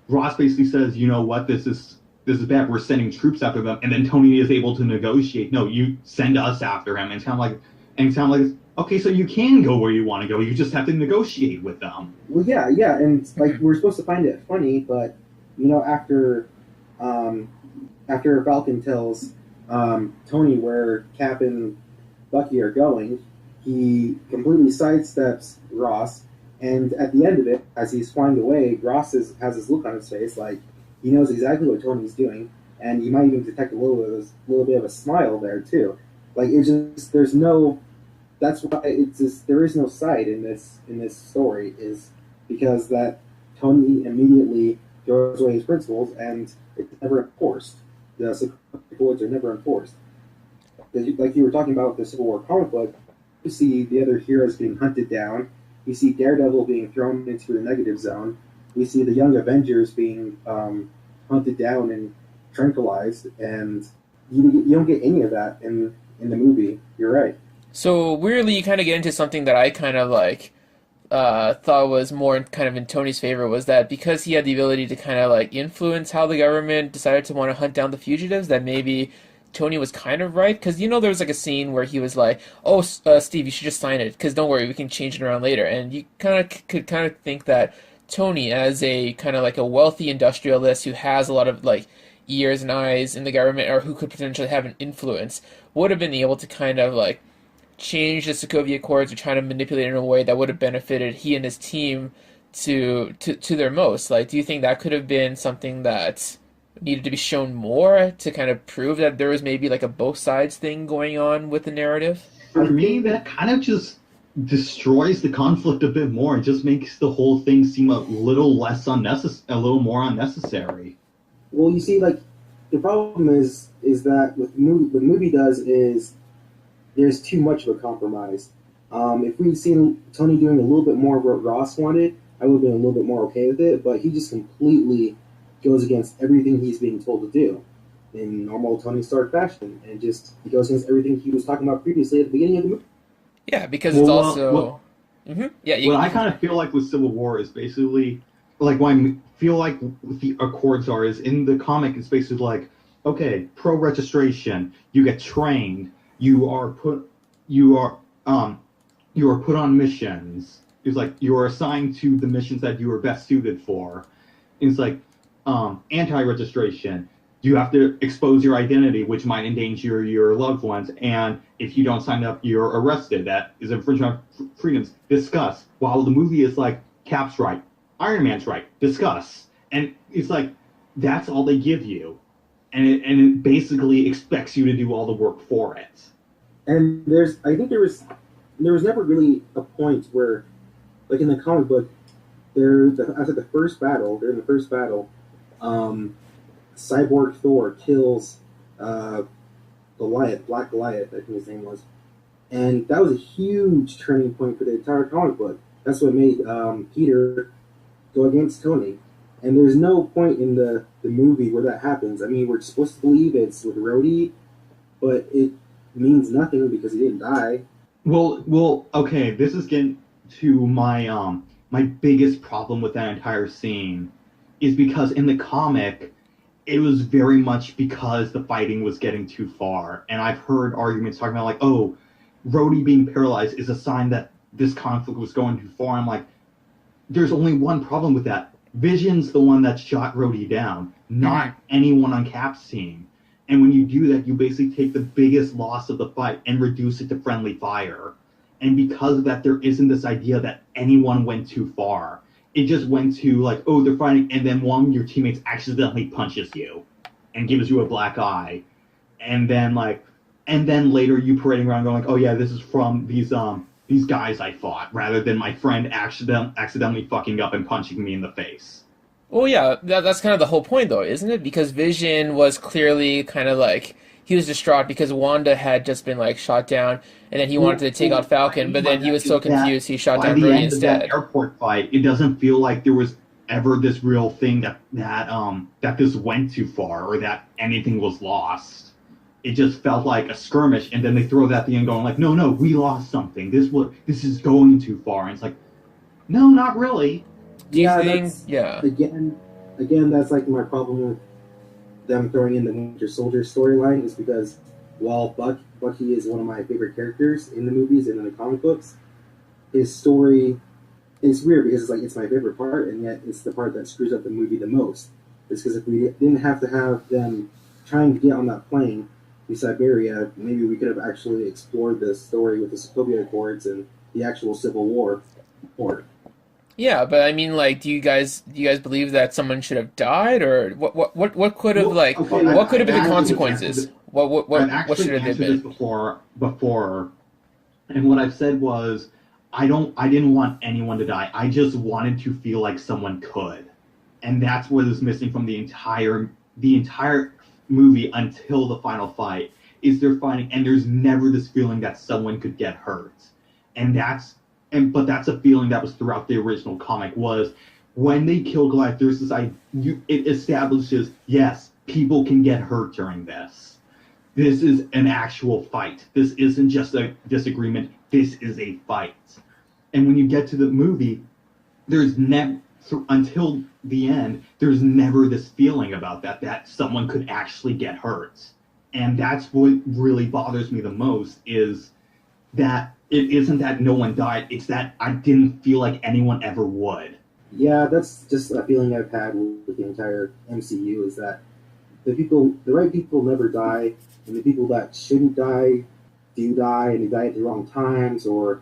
Ross basically says, "You know what? This is bad. We're sending troops after them." And then Tony is able to negotiate. No, you send us after him. And it's kind of like, okay, so you can go where you want to go. You just have to negotiate with them. Well, yeah, and like we're supposed to find it funny, but after Falcon tells Tony where Cap and Bucky are going, he completely sidesteps Ross, and at the end of it, as he's flying away, Ross has this look on his face like he knows exactly what Tony's doing, and you might even detect a little bit of a smile there too. Like it's just there's no. That's why it's just there is no side in this story is because that Tony immediately throws away his principles and it's never enforced. The bullets are never enforced. Like you were talking about with the Civil War comic book, you see the other heroes being hunted down. You see Daredevil being thrown into the negative zone. We see the Young Avengers being hunted down and tranquilized, and you don't get any of that in the movie. You're right. So weirdly, you kind of get into something that I kind of like thought was more kind of in Tony's favor, was that because he had the ability to kind of like influence how the government decided to want to hunt down the fugitives, that maybe Tony was kind of right. Because there was like a scene where he was like, "Oh, Steve, you should just sign it. Because don't worry, we can change it around later." And you could kind of think that Tony, as a kind of like a wealthy industrialist who has a lot of like ears and eyes in the government, or who could potentially have an influence, would have been able to kind of like change the Sokovia Accords or trying to manipulate it in a way that would have benefited he and his team to their most. Like, do you think that could have been something that needed to be shown more to kind of prove that there was maybe like a both sides thing going on with the narrative? For me, that kind of just destroys the conflict a bit more. It just makes the whole thing seem a little less unnecessary, a little more unnecessary. Well, you see, like the problem is that what the movie does is there's too much of a compromise. If we'd seen Tony doing a little bit more of what Ross wanted, I would have been a little bit more okay with it, but he just completely goes against everything he's being told to do in normal Tony Stark fashion, and just he goes against everything he was talking about previously at the beginning of the movie. Yeah, because it's also... What I kind of feel like with Civil War is basically, like what I feel like with the Accords are, is in the comic it's basically like, okay, pro-registration, you get trained, you are put on missions. It's like you are assigned to the missions that you are best suited for. It's like anti-registration. You have to expose your identity, which might endanger your loved ones, and if you don't sign up, you're arrested. That is infringement of freedoms. Discuss. While the movie is like, Cap's right, Iron Man's right, discuss. And it's like, that's all they give you. And it basically expects you to do all the work for it. And I think there was never really a point where, like in the comic book, after the first battle, during the first battle, Cyborg Thor kills Goliath, Black Goliath, I think his name was, and that was a huge turning point for the entire comic book. That's what made Peter go against Tony. And there's no point in the movie where that happens. I mean, we're supposed to believe it's with Rhodey, but it means nothing because he didn't die. Well, okay. This is getting to my my biggest problem with that entire scene, is because in the comic, it was very much because the fighting was getting too far, and I've heard arguments talking about like, oh, Rhodey being paralyzed is a sign that this conflict was going too far. I'm like, there's only one problem with that. Vision's the one that shot Rhodey down, not anyone on Cap's team. And when you do that, you basically take the biggest loss of the fight and reduce it to friendly fire. And because of that, there isn't this idea that anyone went too far. It just went to like, oh, they're fighting, and then one of your teammates accidentally punches you and gives you a black eye. And then later you parading around going like, oh yeah, this is from these guys I fought, rather than my friend accidentally fucking up and punching me in the face. Well, yeah, that's kind of the whole point, though, isn't it? Because Vision was clearly kind of like, he was distraught because Wanda had just been like shot down, and then he wanted to take out Falcon, but then he was so confused he shot down Rhodey instead. That airport fight, it doesn't feel like there was ever this real thing that this went too far or that anything was lost. It just felt like a skirmish, and then they throw that at the end, going like, "No, we lost something. This is going too far." And it's like, no, not really. Again, that's like my problem with them throwing in the Winter Soldier storyline, is because while Bucky is one of my favorite characters in the movies and in the comic books, his story is weird because it's my favorite part, and yet it's the part that screws up the movie the most. It's because if we didn't have to have them trying to get on that plane to Siberia, maybe we could have actually explored this story with the Sokovia Accords and the actual Civil War. Yeah, but I mean, like, do you guys believe that someone should have died, or what could have what could have been the consequences? What should have they been? Before, and what I've said was, I didn't want anyone to die. I just wanted to feel like someone could, and that's what is missing from the entire movie until the final fight. Is they're fighting, and there's never this feeling that someone could get hurt, but that's a feeling that was throughout the original comic. Was when they kill Goliath, there's this it establishes, yes, people can get hurt during this. This is an actual fight. This isn't just a disagreement. This is a fight. And when you get to the movie, there's until the end, there's never this feeling about that someone could actually get hurt. And that's what really bothers me the most, is that it isn't that no one died, it's that I didn't feel like anyone ever would. Yeah, that's just a feeling I've had with the entire MCU, is that the right people never die, and the people that shouldn't die do die, and they die at the wrong times or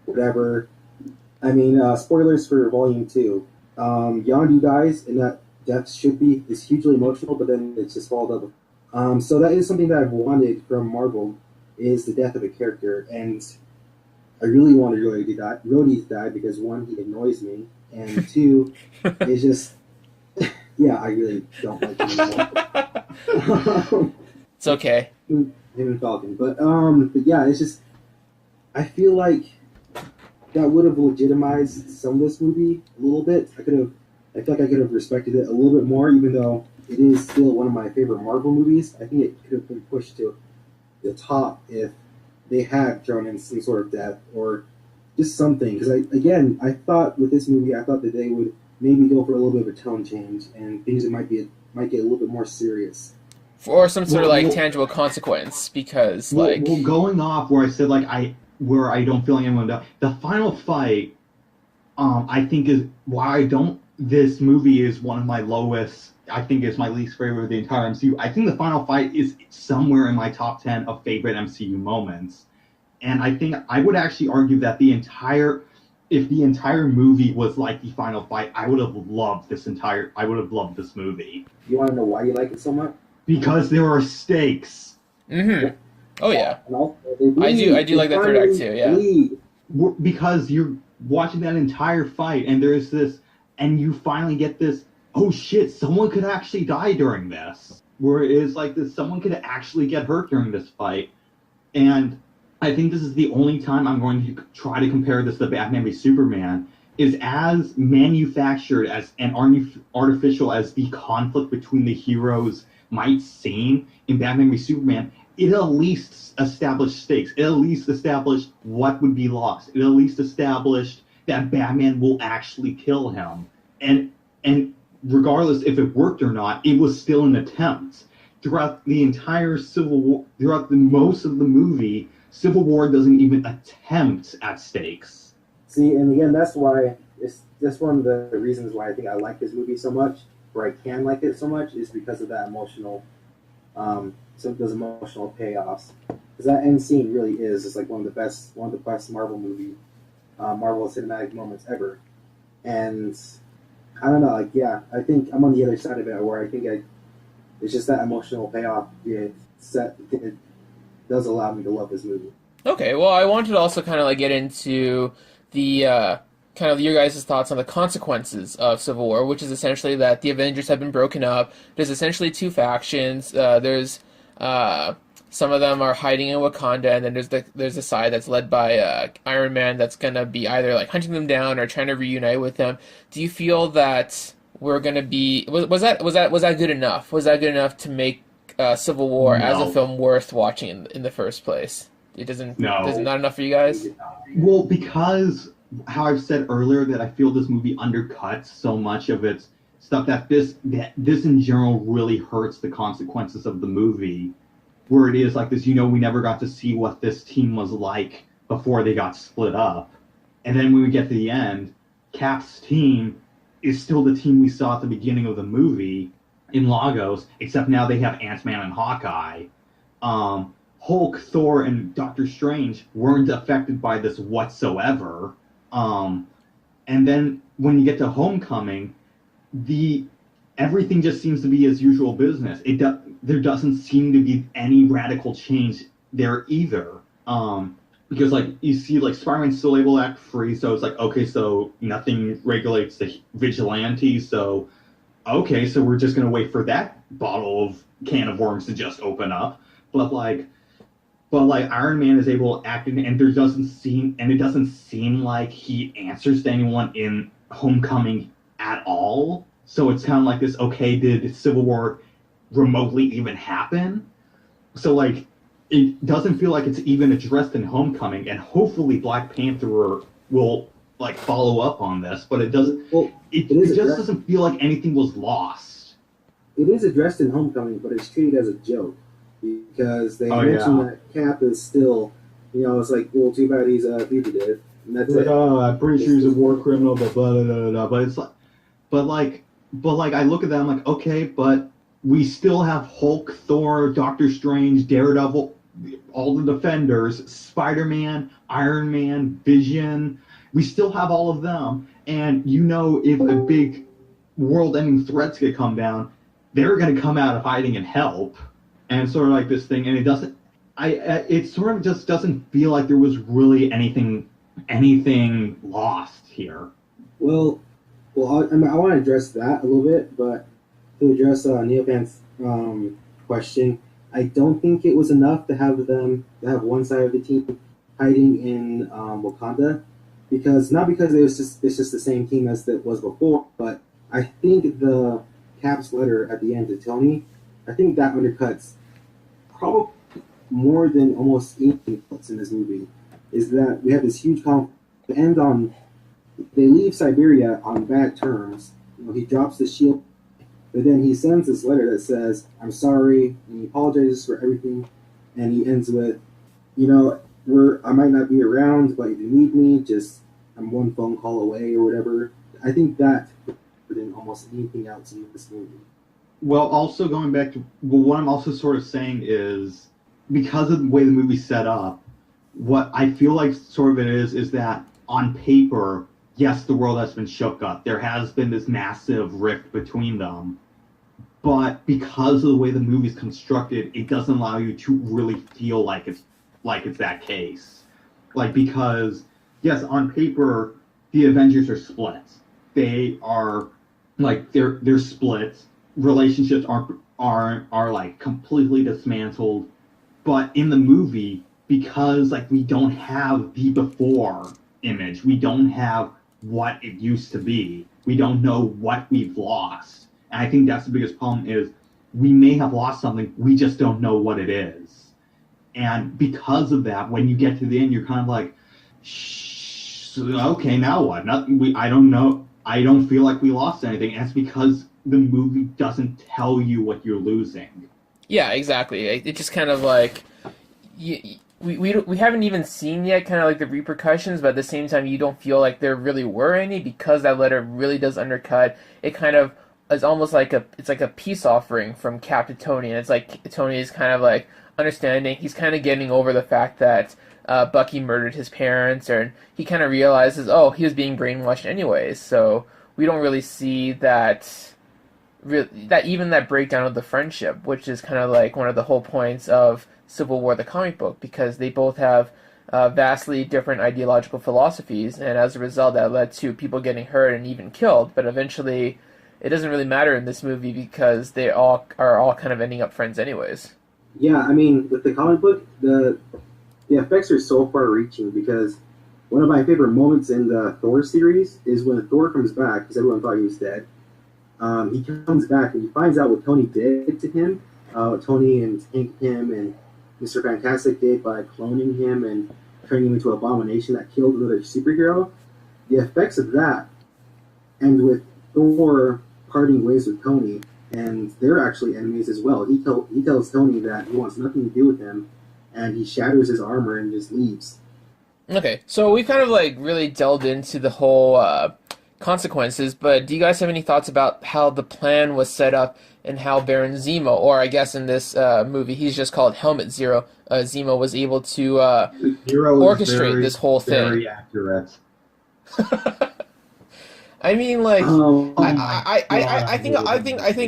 whatever. I mean, spoilers for Volume 2. Yondu dies, and that death is hugely emotional, but then it's just followed up. So that is something that I've wanted from Marvel, is the death of a character, and I really wanted Rhodey to die because, one, he annoys me, and two, it's just, yeah, I really don't like him anymore. It's okay. Him and Falcon, but yeah, it's just, I feel like that would have legitimized some of this movie a little bit. I feel like I could have respected it a little bit more, even though it is still one of my favorite Marvel movies. I think it could have been pushed to the top if they had thrown in some sort of death or just something. Because I thought with this movie, that they would maybe go for a little bit of a tone change and things that might get a little bit more serious. Or some sort of tangible consequence, because going off where I said where I don't feel like anyone died, the final fight, I think is why this movie is one of my lowest. I think it's my least favorite of the entire MCU. I think the final fight is somewhere in my top 10 of favorite MCU moments. And I think I would actually argue that if the entire movie was like the final fight, I would have loved this movie. You want to know why you like it so much? Because there are stakes. Mm-hmm. Oh yeah. I do like that third act too, yeah. Because you're watching that entire fight, and there's this, and you finally get this, oh shit, someone could actually die during this. Where it is like this, someone could actually get hurt during this fight. And I think this is the only time I'm going to try to compare this to Batman v Superman, is as manufactured and artificial as the conflict between the heroes might seem in Batman v Superman, it at least established stakes. It at least established what would be lost. It at least established that Batman will actually kill him. And regardless if it worked or not, it was still an attempt. Throughout the entire Civil War, throughout most of the movie, Civil War doesn't even attempt at stakes. See, and again, that's one of the reasons why I think I like this movie so much, where I can like it so much, is because of that emotional, those emotional payoffs. Because that end scene really is just like one of the best Marvel cinematic moments ever. And I don't know, I think I'm on the other side of it, where I think it's just that emotional payoff. It does allow me to love this movie. Okay, well, I wanted to also kind of get into the kind of your guys' thoughts on the consequences of Civil War, which is essentially that the Avengers have been broken up. There's essentially two factions. There's some of them are hiding in Wakanda, and then there's a side that's led by Iron Man that's gonna be either like hunting them down or trying to reunite with them. Do you feel that we're gonna be was that good enough? Was that good enough to make Civil War as a No, film worth watching in the first place? Does it no. not enough for you guys? Well, because how I've said earlier that I feel this movie undercuts so much of its stuff that this in general really hurts the consequences of the movie, where it is like this. We never got to see what this team was like before they got split up, and then when we get to the end, Cap's team is still the team we saw at the beginning of the movie in Lagos, except now they have Ant-Man and Hawkeye. Hulk, Thor, and Doctor Strange weren't affected by this whatsoever. And then when you get to Homecoming, everything just seems to be as usual business. There doesn't seem to be any radical change there either. Because like you see, like Spider-Man's still able to act free, so it's like, okay, so nothing regulates the vigilantes, so okay, so we're just gonna wait for that can of worms to just open up. But Iron Man is able to act and it doesn't seem like he answers to anyone in Homecoming at all. So it's kind of like this, okay, did Civil War remotely even happen? So like it doesn't feel like it's even addressed in Homecoming, and hopefully Black Panther will like follow up on this, but it doesn't. Well, it is just doesn't feel like anything was lost. It is addressed in Homecoming, but it's treated as a joke because they mention that Cap is still, it's like, well, too bad he's a fugitive, and that's like, it. oh, I'm pretty sure he's a war criminal, but blah blah blah blah. But it's like, but like I look at that, I'm like, okay, but we still have Hulk, Thor, Doctor Strange, Daredevil, all the Defenders, Spider-Man, Iron Man, Vision. We still have all of them, and if a big world-ending threat's gonna come down, they're gonna come out of hiding and help, and sort of like this thing. And it sort of just doesn't feel like there was really anything lost here. Well, I want to address that a little bit, but to address Neophant's question, I don't think it was enough to have one side of the team hiding in Wakanda, because it's just the same team as it was before, but I think the Cap's letter at the end to Tony, I think that undercuts probably more than almost anything else in this movie. Is that we have this huge conflict. They leave Siberia on bad terms. He drops the shield, but then he sends this letter that says, "I'm sorry," and he apologizes for everything, and he ends with, I might not be around, but if you need me, I'm one phone call away or whatever. I think that more than almost anything else in this movie. Well, also going back to what I'm also sort of saying is, because of the way the movie's set up, what I feel like sort of it is that on paper, yes, the world has been shook up. There has been this massive rift between them. But because of the way the movie's constructed, it doesn't allow you to really feel like it's that case. Like, because, yes, on paper, the Avengers are split. They are, like, they're split. Relationships are like completely dismantled. But in the movie, because like we don't have the before image, we don't have what it used to be, we don't know what we've lost. And I think that's the biggest problem is we may have lost something, we just don't know what it is. And because of that, when you get to the end, you're kind of like, okay, now what? I don't know. I don't feel like we lost anything. And it's because the movie doesn't tell you what you're losing. Yeah, exactly. It just kind of like we haven't even seen yet kind of like the repercussions, but at the same time you don't feel like there really were any, because that letter really does undercut. It kind of is almost like it's like a peace offering from Cap to Tony, and it's like Tony is kind of like understanding. He's kind of getting over the fact that Bucky murdered his parents, and he kind of realizes, oh, he was being brainwashed anyways. So we don't really see that even that breakdown of the friendship, which is kind of like one of the whole points of Civil War, the comic book, because they both have vastly different ideological philosophies, and as a result, that led to people getting hurt and even killed. But eventually, it doesn't really matter in this movie because they are all kind of ending up friends anyways. Yeah, I mean, with the comic book, the effects are so far-reaching because one of my favorite moments in the Thor series is when Thor comes back because everyone thought he was dead. He comes back and he finds out what Tony did to him, what Tony and Hank Pym and Mr. Fantastic did by cloning him and turning him into an abomination that killed another superhero. The effects of that, and with Thor parting ways with Tony, and they're actually enemies as well. He tells Tony that he wants nothing to do with him, and he shatters his armor and just leaves. Okay, so we've kind of like really delved into the whole consequences, but do you guys have any thoughts about how the plan was set up and how Baron Zemo, or I guess in this movie he's just called Helmet Zero, Zemo was able to orchestrate this whole thing? Very accurate. I mean, like, I think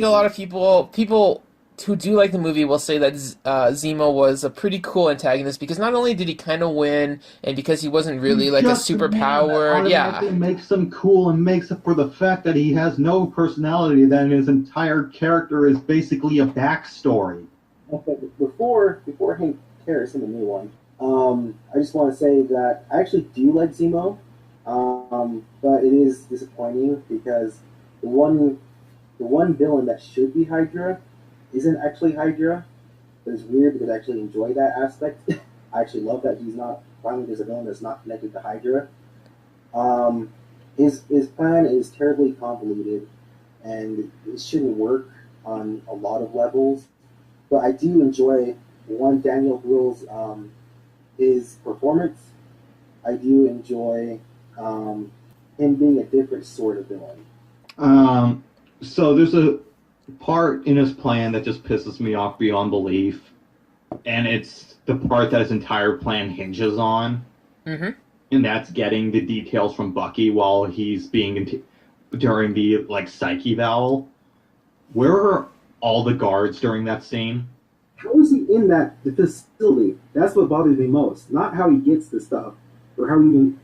a lot of people who do like the movie will say that Zemo was a pretty cool antagonist because not only did he kind of win, and because he wasn't really like a superpowered, yeah, makes him cool and makes up for the fact that he has no personality. That his entire character is basically a backstory. Okay, before Hank tears him a new one, I just want to say that I actually do like Zemo, but it is disappointing because the one villain that should be Hydra isn't actually Hydra. But it's weird because I actually enjoy that aspect. I actually love that he's not. Finally, there's a villain that's not connected to Hydra. His plan is terribly convoluted, and it shouldn't work on a lot of levels. But I do enjoy Daniel Bruhl's his performance. I do enjoy him being a different sort of villain. So there's a part in his plan that just pisses me off beyond belief, and it's the part that his entire plan hinges on, and that's getting the details from Bucky while he's being during the like psyche eval. Where are all the guards during that scene? How is he in the facility? That's what bothers me most. Not how he gets the stuff, or how even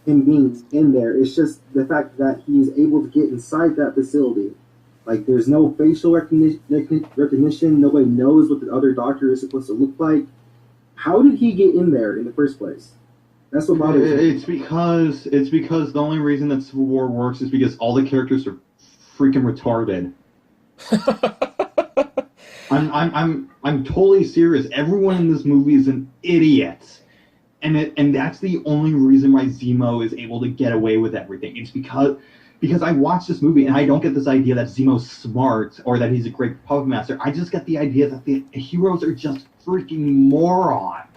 him being in there. It's just the fact that he's able to get inside that facility. Like, there's no facial recognition. Nobody knows what the other doctor is supposed to look like. How did he get in there in the first place? That's what bothers me. It's because the only reason that Civil War works is because all the characters are freaking retarded. I'm totally serious. Everyone in this movie is an idiot. And that's the only reason why Zemo is able to get away with everything. It's because I watched this movie and I don't get this idea that Zemo's smart or that he's a great puppet master. I just get the idea that the heroes are just freaking morons.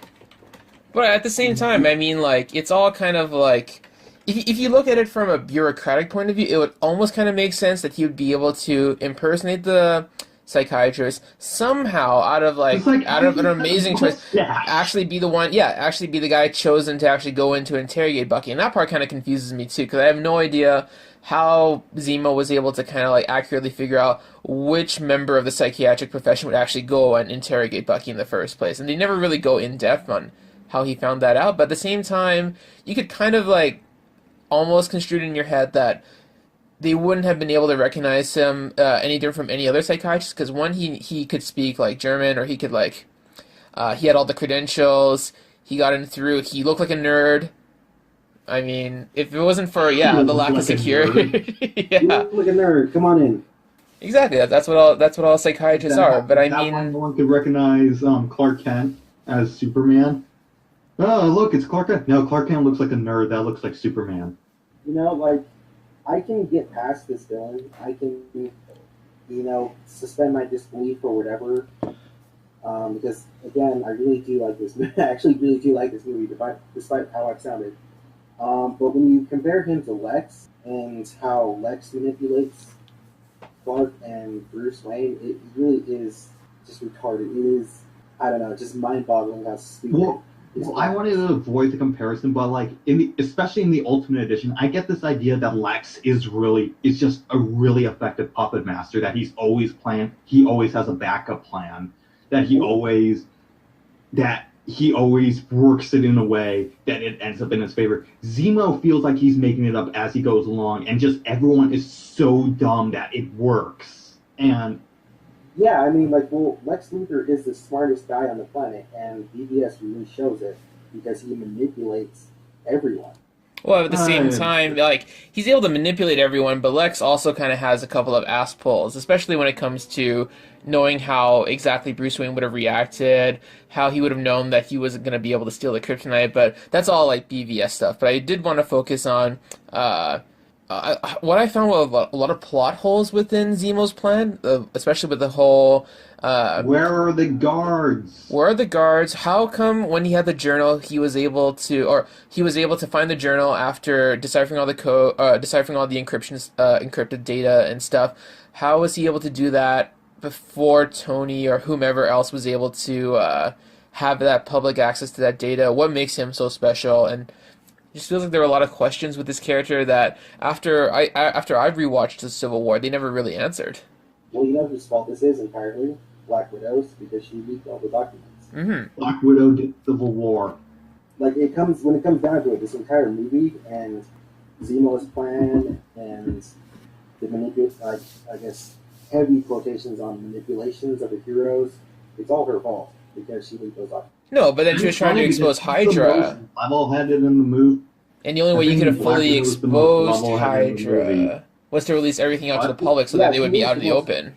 But at the same time, I mean, like, it's all kind of like, if you look at it from a bureaucratic point of view, it would almost kind of make sense that he would be able to impersonate the psychiatrist somehow out of an amazing choice, actually be the guy chosen to actually go in to interrogate Bucky. And that part kind of confuses me too, because I have no idea how Zemo was able to kind of like accurately figure out which member of the psychiatric profession would actually go and interrogate Bucky in the first place. And they never really go in depth on how he found that out. But at the same time, you could kind of like almost construe it in your head that they wouldn't have been able to recognize him any different from any other psychiatrist, because one, he could speak like German, or he could like he had all the credentials, he got in through, he looked like a nerd. I mean, if it wasn't for the lack of security, You look like a nerd. Come on in. Exactly. That's what all psychiatrists are. But I mean, no one could recognize Clark Kent as Superman. Oh, look, it's Clark Kent. No, Clark Kent looks like a nerd. That looks like Superman. You know, like, I can get past this villain. I can, suspend my disbelief or whatever. Because, again, I really do like this movie. I actually really do like this movie, despite how I've sounded. But when you compare him to Lex, and how Lex manipulates Clark and Bruce Wayne, it really is just retarded. It is, I don't know, just mind-boggling how stupid. Well, I wanted to avoid the comparison, but like especially in the Ultimate Edition, I get this idea that Lex is just a really effective puppet master. That he always has a backup plan. That he always works it in a way that it ends up in his favor. Zemo feels like he's making it up as he goes along, and just everyone is so dumb that it works. And Yeah, I mean, like, well, Lex Luthor is the smartest guy on the planet, and BVS really shows it because he manipulates everyone. Well, at the same Uh, time, like he's able to manipulate everyone, but Lex also kind of has a couple of ass pulls, especially when it comes to knowing how exactly Bruce Wayne would have reacted, how he would have known that he wasn't going to be able to steal the kryptonite. But that's all like BVS stuff. But I did want to focus on what I found were a lot of plot holes within Zemo's plan, especially with the whole. where are the guards? Where are the guards? How come when he had the journal, he was able to find the journal after deciphering all the deciphering all the encrypted data and stuff? How was he able to do that before Tony or whomever else was able to have that public access to that data? What makes him so special? And it just feels like there were a lot of questions with this character that after I've rewatched the Civil War, they never really answered. Well, you know whose fault this is entirely? Black Widow's, because she leaked all the documents. Mm-hmm. Black Widow did Civil War. Like, when it comes down to it, this entire movie and Zemo's plan and the I guess, heavy quotations on manipulations of the heroes, it's all her fault because she leaked those documents. No, but then she was trying to expose Hydra. Level-headed in the movie. And the only way you could have fully exposed Hydra was to release everything out to the public so that they would be out in the open.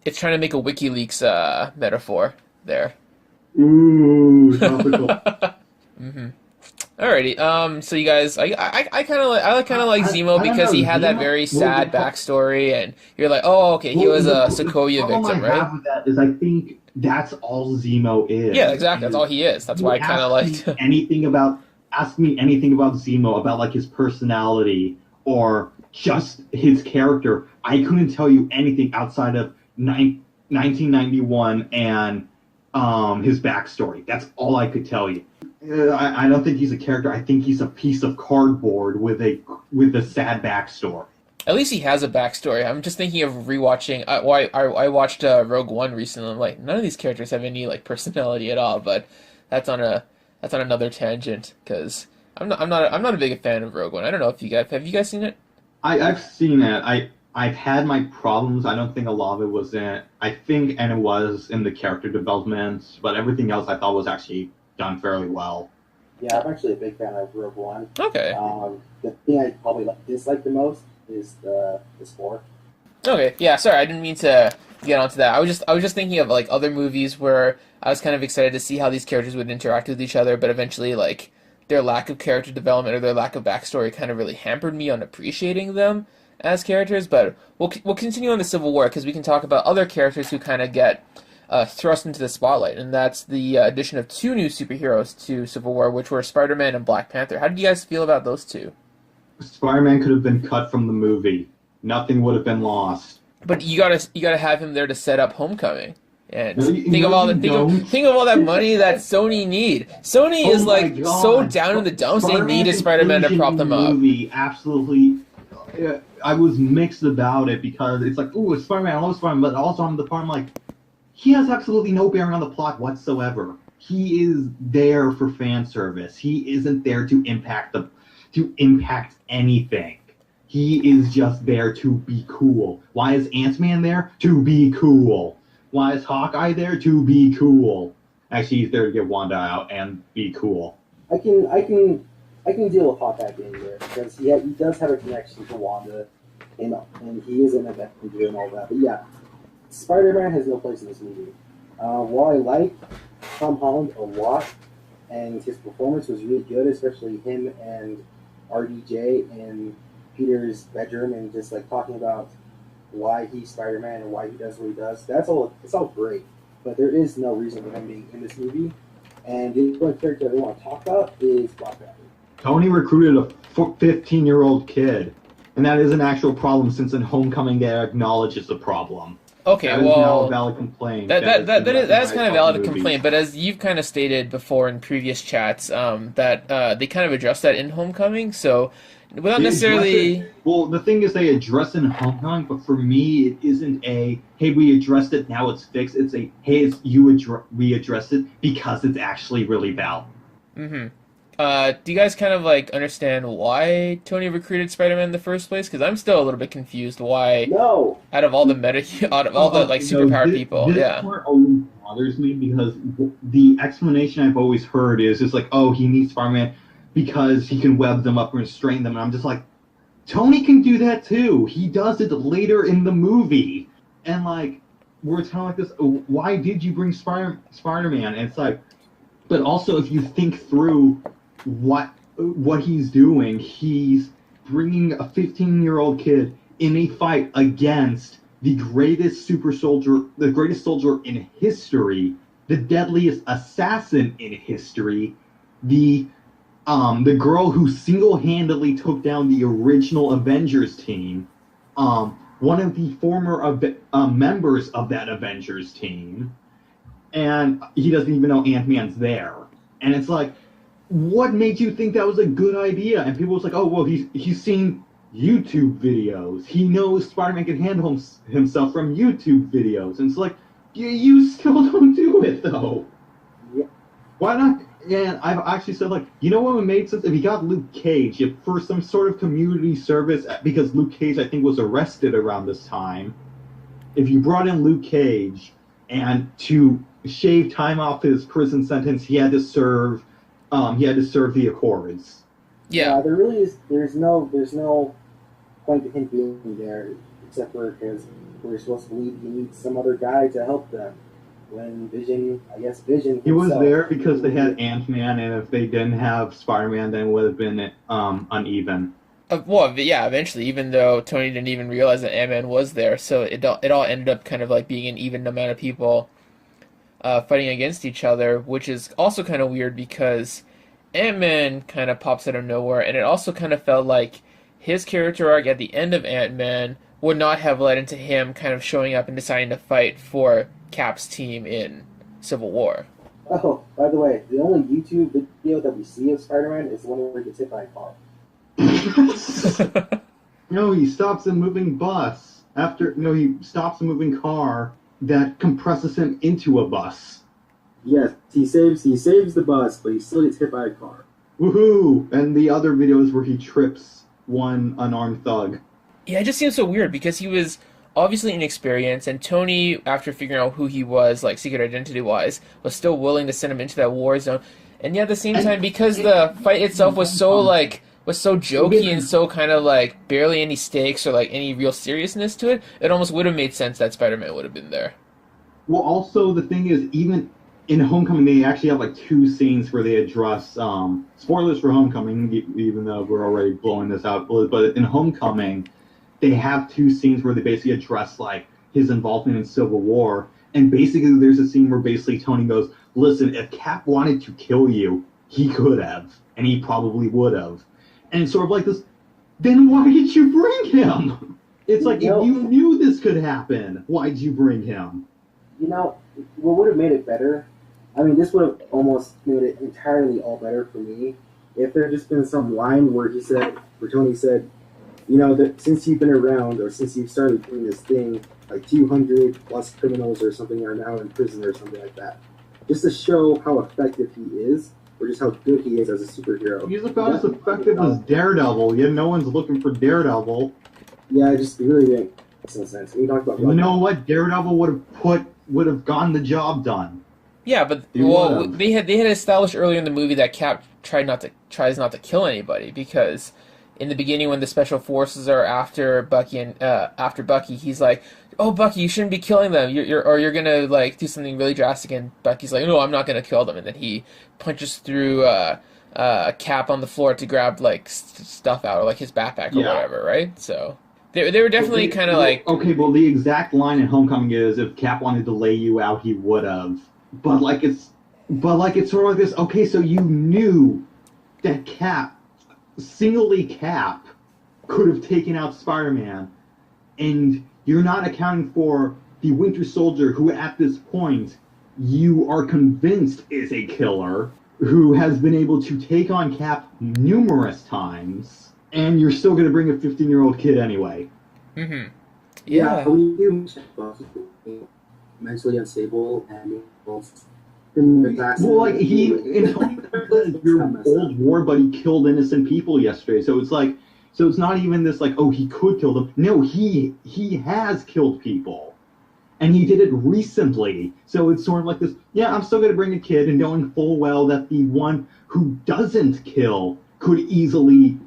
It's trying to make a WikiLeaks metaphor there. Ooh, topical. Mm-hmm. Alrighty. So you guys, I kind of like Zemo because he had that very sad backstory, and you're like, oh, okay, he was a Sokovia victim, right? The problem I have with that is I think that's all Zemo is. Yeah, exactly. That's all he is. That's why I kind of liked. Ask me anything about Zemo, about like his personality or just his character. I couldn't tell you anything outside of 1991 and his backstory. That's all I could tell you. I don't think he's a character. I think he's a piece of cardboard with a sad backstory. At least he has a backstory. I'm just thinking of rewatching. I watched Rogue One recently. I'm like, none of these characters have any like personality at all. But that's on another tangent because I'm not a big fan of Rogue One. I don't know if have you guys seen it? I've seen it. I've had my problems. I don't think a lot of it was in. It was in the character development, but everything else I thought was actually done fairly well. Yeah, I'm actually a big fan of Rogue One. Okay. The thing I probably dislike the most is the score. Okay, yeah, sorry, I didn't mean to get onto that. I was just thinking of like other movies where I was kind of excited to see how these characters would interact with each other, but eventually like their lack of character development or their lack of backstory kind of really hampered me on appreciating them as characters. But we'll continue on the Civil War because we can talk about other characters who kind of get thrust into the spotlight, and that's the addition of two new superheroes to Civil War, which were Spider-Man and Black Panther. How did you guys feel about those two? Spider-Man could have been cut from the movie. Nothing would have been lost. But you gotta have him there to set up Homecoming. And think of No, all that money that Sony need. Sony is like so down in the dumps. They needed Spider-Man to prop them up. Movie, absolutely. I was mixed about it because it's like, ooh, it's Spider-Man, I love Spider-Man, but also on the part I'm like, he has absolutely no bearing on the plot whatsoever. He is there for fan service. He isn't there to impact anything. He is just there to be cool. Why is Ant-Man there? To be cool. Why is Hawkeye there? To be cool. Actually, he's there to get Wanda out and be cool. I can deal with Hawkeye being there because he does have a connection to Wanda, and he is an Avenger and all that. But yeah, Spider-Man has no place in this movie. While I like Tom Holland a lot, and his performance was really good, especially him and RDJ in Peter's bedroom and just like talking about why he's Spider-Man and why he does what he does. It's all great, but there is no reason for him being in this movie. And the only character I want to talk about is Black Panther. Tony recruited a 15-year-old kid, and that is an actual problem since in Homecoming they acknowledges the problem. Okay, that is now a valid complaint. That's kind of a valid complaint, but as you've kind of stated before in previous chats, that they kind of addressed that in Homecoming, so without necessarily. Well, the thing is, they address it in Homecoming, but for me, it isn't a hey, we addressed it, now it's fixed. It's a hey, we addressed it because it's actually really valid. Mm-hmm. Do you guys kind of like understand why Tony recruited Spider-Man in the first place? Because I'm still a little bit confused why, No. out of all the out of all the like superpowered people, this yeah. part always bothers me because the explanation I've always heard is just like, oh, he needs Spider-Man because he can web them up and restrain them, and I'm just like, Tony can do that too. He does it later in the movie, and like we're kind of like this. Oh, why did you bring Spider-Man? And it's like, but also if you think through what he's doing, he's bringing a 15-year-old kid in a fight against the greatest soldier in history, the deadliest assassin in history, the girl who single-handedly took down the original Avengers team, one of the former members of that Avengers team, and he doesn't even know Ant-Man's there. And it's like, what made you think that was a good idea? And people was like, oh, well, he's seen YouTube videos. He knows Spider-Man can handle himself from YouTube videos. And it's like, you still don't do it, though. Yeah. Why not? And I've actually said, like, you know what would make sense? If he got Luke Cage, if for some sort of community service, because Luke Cage, I think, was arrested around this time, if you brought in Luke Cage, and to shave time off his prison sentence, he had to serve the Accords. Yeah. There really is. There's no point to him being there, except for because we're supposed to believe he needs some other guy to help them. When Vision himself, He was there because they had Ant-Man, and if they didn't have Spider-Man, then it would have been uneven. Well, yeah, eventually, even though Tony didn't even realize that Ant-Man was there, so it all ended up kind of like being an even amount of people fighting against each other, which is also kind of weird because Ant-Man kind of pops out of nowhere, and it also kind of felt like his character arc at the end of Ant-Man would not have led into him kind of showing up and deciding to fight for Cap's team in Civil War. Oh, by the way, the only YouTube video that we see of Spider-Man is the one where he gets hit by a car. No, he stops a moving bus. He stops a moving car that compresses him into a bus. Yes, he saves the bus, but he still gets hit by a car. Woohoo! And the other videos where he trips one unarmed thug. Yeah, it just seems so weird because he was obviously inexperienced, and Tony, after figuring out who he was, like secret identity-wise, was still willing to send him into that war zone. And yet at the same time, because the fight itself was so jokey and so kind of like barely any stakes or like any real seriousness to it, it almost would have made sense that Spider-Man would have been there. Well, also the thing is, even in Homecoming, they actually have like two scenes where they address spoilers for Homecoming, even though we're already blowing this out. But in Homecoming, they have two scenes where they basically address like his involvement in Civil War, and basically there's a scene where basically Tony goes, "Listen, if Cap wanted to kill you, he could have, and he probably would have." And it's sort of like this, then why did you bring him? It's like, if you knew this could happen, why'd you bring him? You know, what would have made it better, I mean, this would have almost made it entirely all better for me, if there had just been some line where Tony said, you know, that since you've been around, or since you've started doing this thing, like 200 plus criminals or something are now in prison or something like that. Just to show how effective he is, or just how good he is as a superhero. He's about as effective as Daredevil, yet no one's looking for Daredevil. Yeah, it really didn't make sense. We talked about you know what? Daredevil would have gotten the job done. Yeah, but they had established earlier in the movie that Cap tries not to kill anybody, because in the beginning when the special forces are after Bucky, he's like, "Oh, Bucky, you shouldn't be killing them. You're gonna like do something really drastic." And Bucky's like, "No, I'm not gonna kill them." And then he punches through Cap on the floor to grab like stuff out, or like his backpack or whatever, right? So they were definitely kind of like, okay, well, the exact line in Homecoming is, if Cap wanted to lay you out, he would have. But it's sort of like this. Okay, so you knew that Cap could have taken out Spider-Man, and you're not accounting for the Winter Soldier, who at this point you are convinced is a killer, who has been able to take on Cap numerous times, and you're still going to bring a 15-year-old kid anyway. Mm-hmm. Yeah, we do mentally unstable and Well, like and Tony said, your old war buddy killed innocent people yesterday, so it's not even this like, oh, he could kill them. No, he has killed people, and he did it recently. So it's sort of like this. Yeah, I'm still gonna bring a kid, and knowing full well that the one who doesn't kill could easily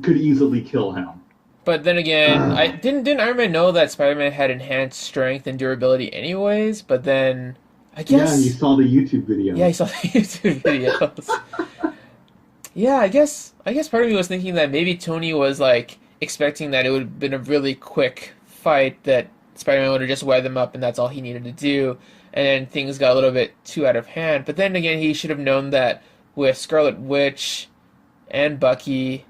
kill him. But then again, I didn't Iron Man know that Spider-Man had enhanced strength and durability anyways, but then I guess Yeah, and you saw the YouTube video. Yeah, I saw the YouTube videos. Yeah, I guess part of me was thinking that maybe Tony was like expecting that it would have been a really quick fight, that Spider-Man would have just wired them up and that's all he needed to do, and then things got a little bit too out of hand. But then again, he should have known that with Scarlet Witch and Bucky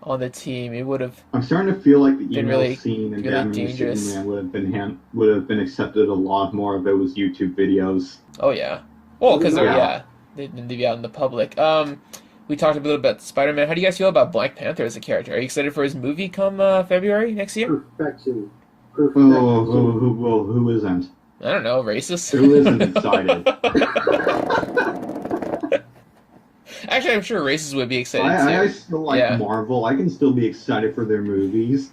on the team, it would have. I'm starting to feel like the email really, scene and really Batman dangerous. Superman would have been accepted a lot more if it was YouTube videos. Oh yeah, well, because Yeah. they didn't be out in the public. We talked a little bit about Spider-Man. How do you guys feel about Black Panther as a character? Are you excited for his movie come February next year? Perfection. Who isn't? I don't know, racist. Who isn't excited? Actually, I'm sure racists would be excited I too. still like Yeah. Marvel. I can still be excited for their movies.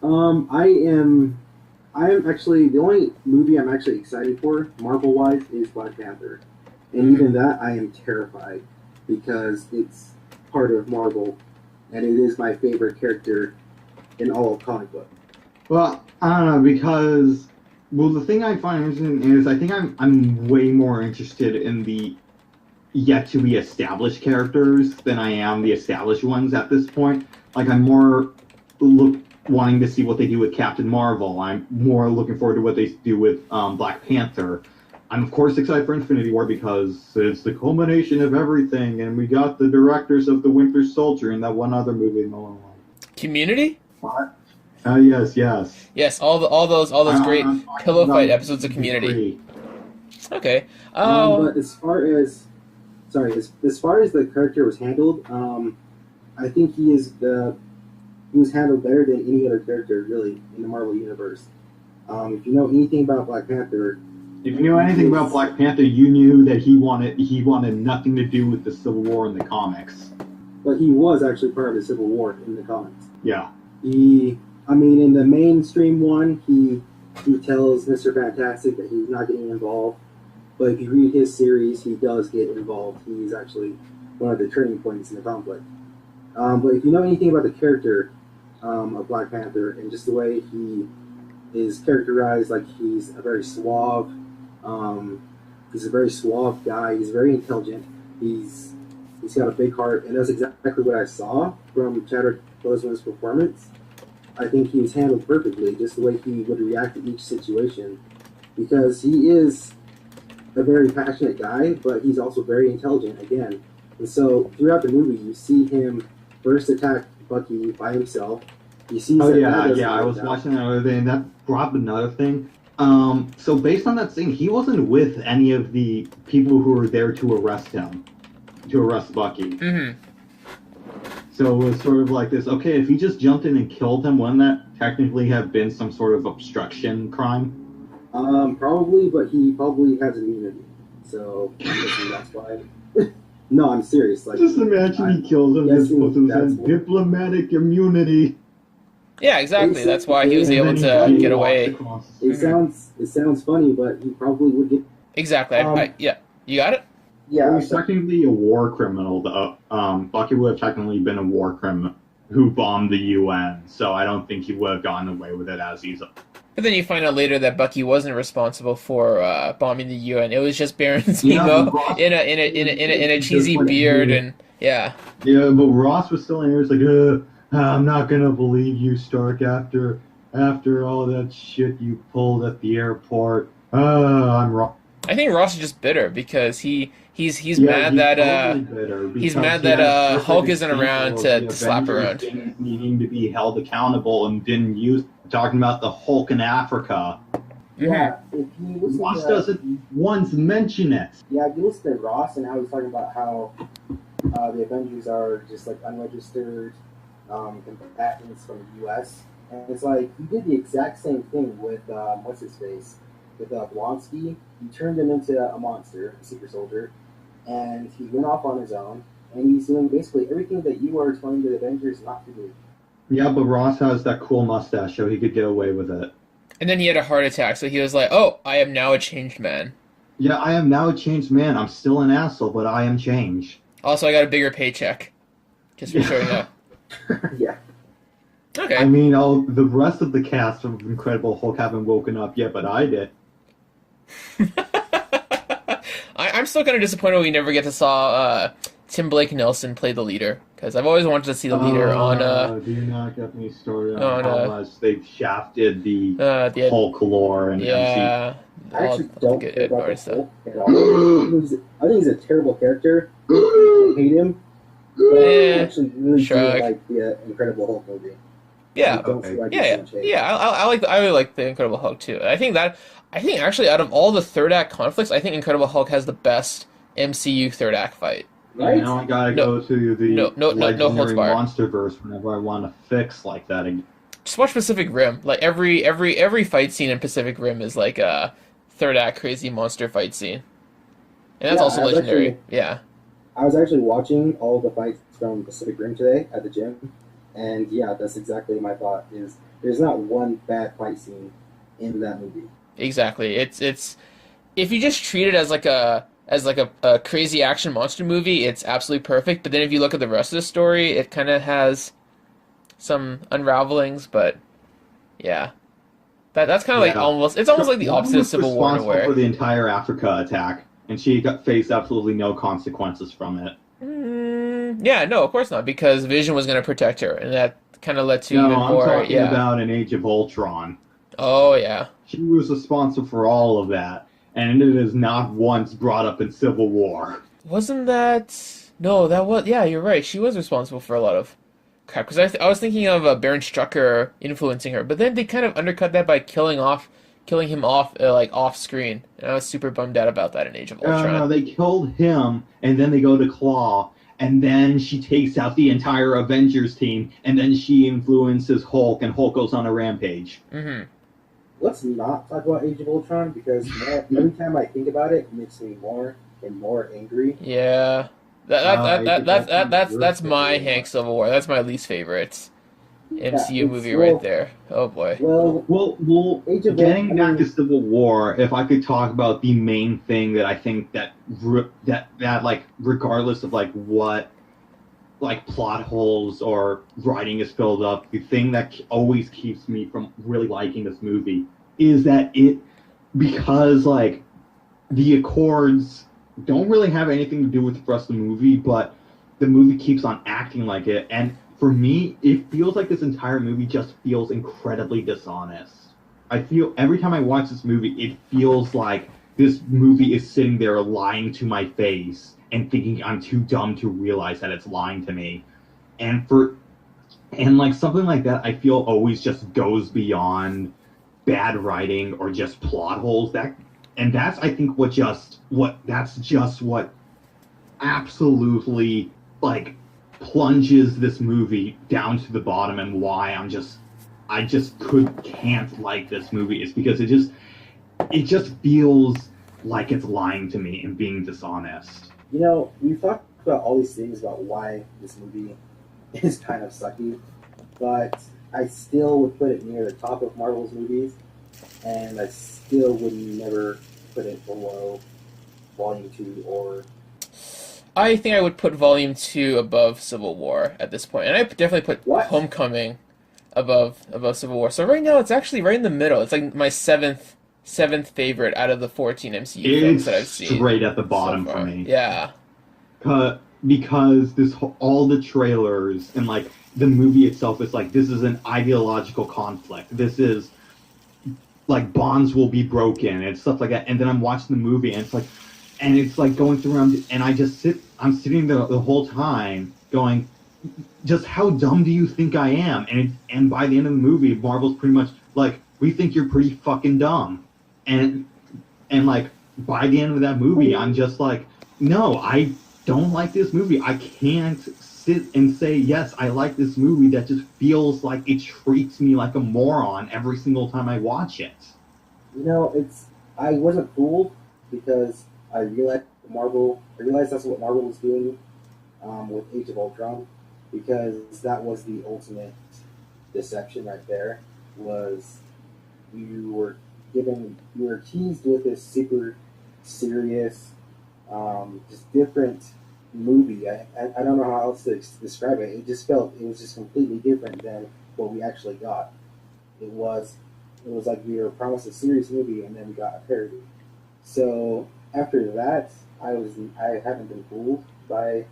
I am actually, the only movie I'm actually excited for, Marvel-wise, is Black Panther. And even that, I am terrified, because it's part of Marvel, and it is my favorite character in all of comic book. Well, I don't know, because the thing I find interesting is I think I'm way more interested in the yet to be established characters than I am the established ones at this point. Like, I'm more wanting to see what they do with Captain Marvel. I'm more looking forward to what they do with Black Panther. I'm of course excited for Infinity War because it's the culmination of everything, and we got the directors of the Winter Soldier and that one other movie no one liked. Community? What? Yes. Yes, all those great pillow fight episodes of Community. Okay. But as far as the character was handled, I think he was handled better than any other character really in the Marvel universe. If you know anything about Black Panther, if you knew anything about Black Panther, you knew that he wanted nothing to do with the Civil War in the comics. But he was actually part of the Civil War in the comics. Yeah. In the mainstream one, he tells Mr. Fantastic that he's not getting involved. But if you read his series, he does get involved. He's actually one of the turning points in the conflict. But if you know anything about the character of Black Panther and just the way he is characterized, like he's a very suave guy. He's very intelligent. He's got a big heart, and that's exactly what I saw from Chadwick Boseman's performance. I think he was handled perfectly, just the way he would react to each situation, because he is a very passionate guy, but he's also very intelligent again. And so throughout the movie, you see him first attack Bucky by himself. You see. I was watching that other day, and that brought up another thing. So based on that scene, he wasn't with any of the people who were there to arrest Bucky. Mm-hmm. So it was sort of like this, okay, if he just jumped in and killed him, wouldn't that technically have been some sort of obstruction crime? Probably, but he probably has immunity. So I'm guessing that's why. No, I'm serious. Like, just imagine he kills him with diplomatic immunity. Yeah, exactly. That's why he was able to get away. It sounds funny, but he probably would get. Exactly. Yeah, you got it. Yeah, he was technically a war criminal. Bucky would have technically been a war criminal who bombed the UN, so I don't think he would have gotten away with it as easily. But then you find out later that Bucky wasn't responsible for bombing the UN. It was just Baron Zemo in a cheesy beard and yeah. Yeah, but Ross was still in there. It's like, I'm not gonna believe you, Stark. After all that shit you pulled at the airport. I'm wrong. I think Ross is just bitter because he's mad that Hulk isn't around to slap around. Needing to be held accountable and didn't use talking about the Hulk in Africa. Yeah, if you listen Ross doesn't once mention it. Yeah, if you listen to Ross and how he's talking about how the Avengers are just like unregistered combatants from the U.S. And it's like he did the exact same thing with what's his face with Blonsky, he turned him into a monster, a super soldier, and he went off on his own, and he's doing basically everything that you are telling the Avengers not to do. Yeah, but Ross has that cool mustache, so he could get away with it. And then he had a heart attack, so he was like, "Oh, I am now a changed man." Yeah, I am now a changed man. I'm still an asshole, but I am changed. Also, I got a bigger paycheck just for showing up. Yeah. Okay. I mean, the rest of the cast of Incredible Hulk haven't woken up yet, but I did. I'm still kind of disappointed we never get to saw Tim Blake Nelson play the leader, because I've always wanted to see the leader on. Do not get me started on, how much they've shafted the Hulk lore and yeah. I actually don't care about the stuff. Hulk at all. I think he's a terrible character. I hate him. But I actually really do like the Incredible Hulk movie. Yeah, okay. I really like the Incredible Hulk too. I think actually out of all the third act conflicts, I think Incredible Hulk has the best MCU third act fight. Right? Now I gotta go to the legendary Monsterverse whenever I want to fix like that again. Just watch Pacific Rim. Like every fight scene in Pacific Rim is like a third act crazy monster fight scene, and that's also legendary. I was actually watching all the fights from Pacific Rim today at the gym, and yeah, that's exactly my thought. Is there's not one bad fight scene in that movie. Exactly. It's if you just treat it as like a crazy action monster movie, it's absolutely perfect. But then if you look at the rest of the story, it kind of has some unravelings. But yeah, that's kind of like almost like the opposite of Civil War in a way. For the entire Africa attack, and she faced absolutely no consequences from it. Yeah, no, of course not, because Vision was going to protect her, and that kind of led to even more. I'm talking about an Age of Ultron. Oh yeah, she was responsible for all of that, and it is not once brought up in Civil War. Wasn't that? No, that was. Yeah, you're right. She was responsible for a lot of crap. Because I was thinking of Baron Strucker influencing her, but then they kind of undercut that by killing him off like off screen, and I was super bummed out about that in Age of Ultron. No, they killed him, and then they go to Claw, and then she takes out the entire Avengers team, and then she influences Hulk, and Hulk goes on a rampage. Mm-hmm. Let's not talk about Age of Ultron, because every time I think about it, it makes me more and more angry. Yeah, that's my Hank Civil War. That's my least favorite MCU movie right there. Oh boy. Well, getting back to Civil War, if I could talk about the main thing that I think that like regardless of like what like plot holes or writing is filled up, the thing that always keeps me from really liking this movie is that because like the Accords don't really have anything to do with the rest of the movie, but the movie keeps on acting like it, and for me, it feels like this entire movie just feels incredibly dishonest. I feel every time I watch this movie, it feels like this movie is sitting there lying to my face and thinking I'm too dumb to realize that it's lying to me. And like something like that, I feel always just goes beyond bad writing or just plot holes. That's I think what absolutely like plunges this movie down to the bottom, and why I just can't like this movie is because it just feels like it's lying to me and being dishonest. You know, we've talked about all these things about why this movie is kind of sucky, but I still would put it near the top of Marvel's movies, and I still would never put it below Volume 2 or... I think I would put Volume 2 above Civil War at this point, and I definitely put Homecoming above Civil War. So right now it's actually right in the middle. It's like my seventh favorite out of the 14 MCU films that I've seen. It's straight at the bottom for me. Yeah. Because all the trailers and like the movie itself is like, this is an ideological conflict. This is like bonds will be broken and stuff like that. And then I'm watching the movie and it's like going through and I'm sitting there the whole time going, just how dumb do you think I am? And by the end of the movie, Marvel's pretty much like, we think you're pretty fucking dumb. And like by the end of that movie, I'm just like, no, I don't like this movie. I can't sit and say, yes, I like this movie that just feels like it treats me like a moron every single time I watch it. You know, I wasn't fooled because I realized that's what Marvel was doing with Age of Ultron, because that was the ultimate deception right there. Was you were you were teased with this super serious, just different movie. I don't know how else to describe it. It was just completely different than what we actually got. It was it was like we were promised a serious movie and then we got a parody. So after that, I haven't been fooled by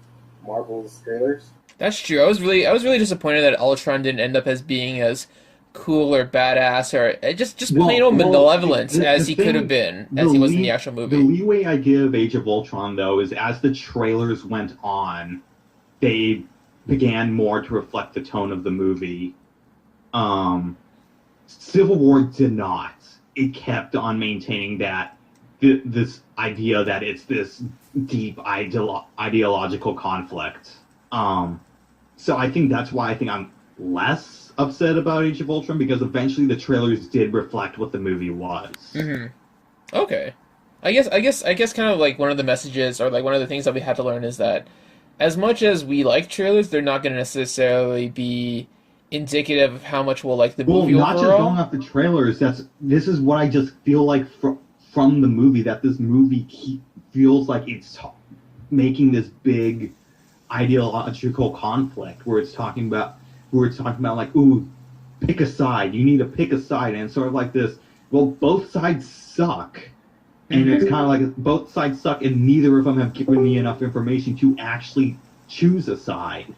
Marvel's trailers. That's true. I was really disappointed that Ultron didn't end up as being as cool or badass or just plain old malevolent as he could have been, as he was in the actual The movie. leeway I give Age of Ultron, though, is as the trailers went on, they began more to reflect the tone of the movie. Civil War did not. It kept on maintaining that this idea that it's this deep ideological conflict. So I think that's why I think I'm less upset about Age of Ultron, because eventually the trailers did reflect what the movie was. Hmm. Okay. I guess kind of like one of the messages or like one of the things that we had to learn is that as much as we like trailers, they're not going to necessarily be indicative of how much we'll like the Well, movie not just overall. going off the trailers. This is what I just feel like from the movie, that this movie feels like it's making this big ideological conflict where it's talking about like, ooh, pick a side. You need to pick a side, and it's sort of like this. Well, both sides suck, and it's kind of like both sides suck, and neither of them have given me enough information to actually choose a side.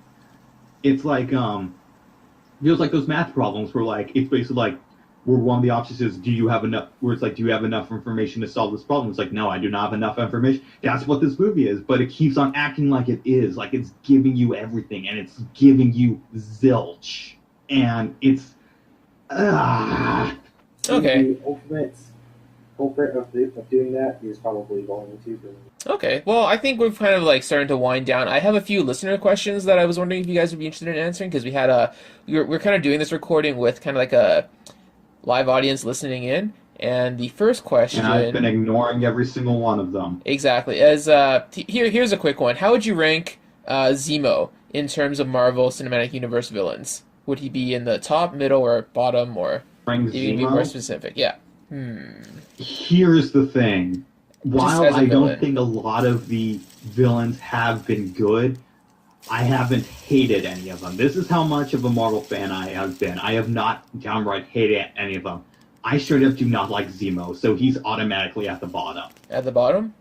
It's like feels like those math problems where like it's basically like where one of the options is, do you have enough, where it's like, do you have enough information to solve this problem? It's like, no, I do not have enough information. That's what this movie is, but it keeps on acting like it is, like it's giving you everything, and it's giving you zilch, and it's Okay. The ultimate culprit of doing that is probably Volume 2 for me. Okay. Well, I think we've kind of like starting to wind down. I have a few listener questions that I was wondering if you guys would be interested in answering because we're kind of doing this recording with kind of like a live audience listening in. And the first and I've been question, ignoring every single one of them. exactly, as here's a quick one. How would you rank Zemo in terms of Marvel Cinematic Universe villains? Would he be in the top, middle, or bottom, or Frank you can be more Zemo. specific? Yeah. Here's the thing. Just While as a I don't villain. think a lot of the villains have been good, I haven't hated any of them. This is how much of a Marvel fan I have been. I have not downright hated any of them. I straight up do not like Zemo, so he's automatically at the bottom. At the bottom?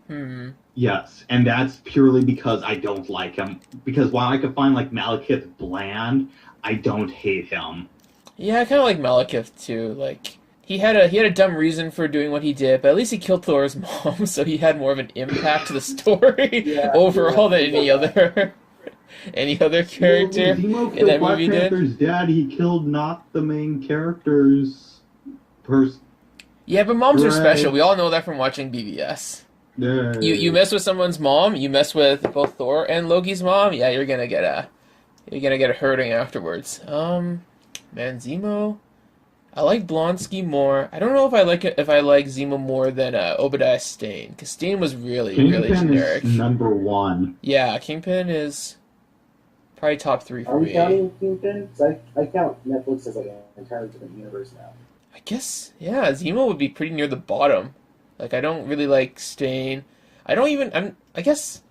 Yes, and that's purely because I don't like him. Because while I could find like Malekith bland, I don't hate him. Yeah, I kind of like Malekith too. Like he had a dumb reason for doing what he did, but at least he killed Thor's mom, so he had more of an impact to the story Yeah, overall than yeah. any other any other character Zemo in killed that Black movie did. Panther's dad. He killed not the main character's person. Yeah, but moms are special. Right. We all know that from watching BBS. Yeah. You mess with someone's mom, you mess with both Thor and Loki's mom. Yeah, you're gonna get a hurting afterwards. Man, Zemo. I like Blonsky more. I don't know if I like Zemo more than Obadiah Stane, because Stane was really Kingpin generic. is number one. Yeah, Kingpin is probably top 3 for Are we me. counting Kingpin? 'Cause I count Netflix as like an entirely different universe now. I guess, yeah, Zemo would be pretty near the bottom. Like, I don't really like Stane. I guess,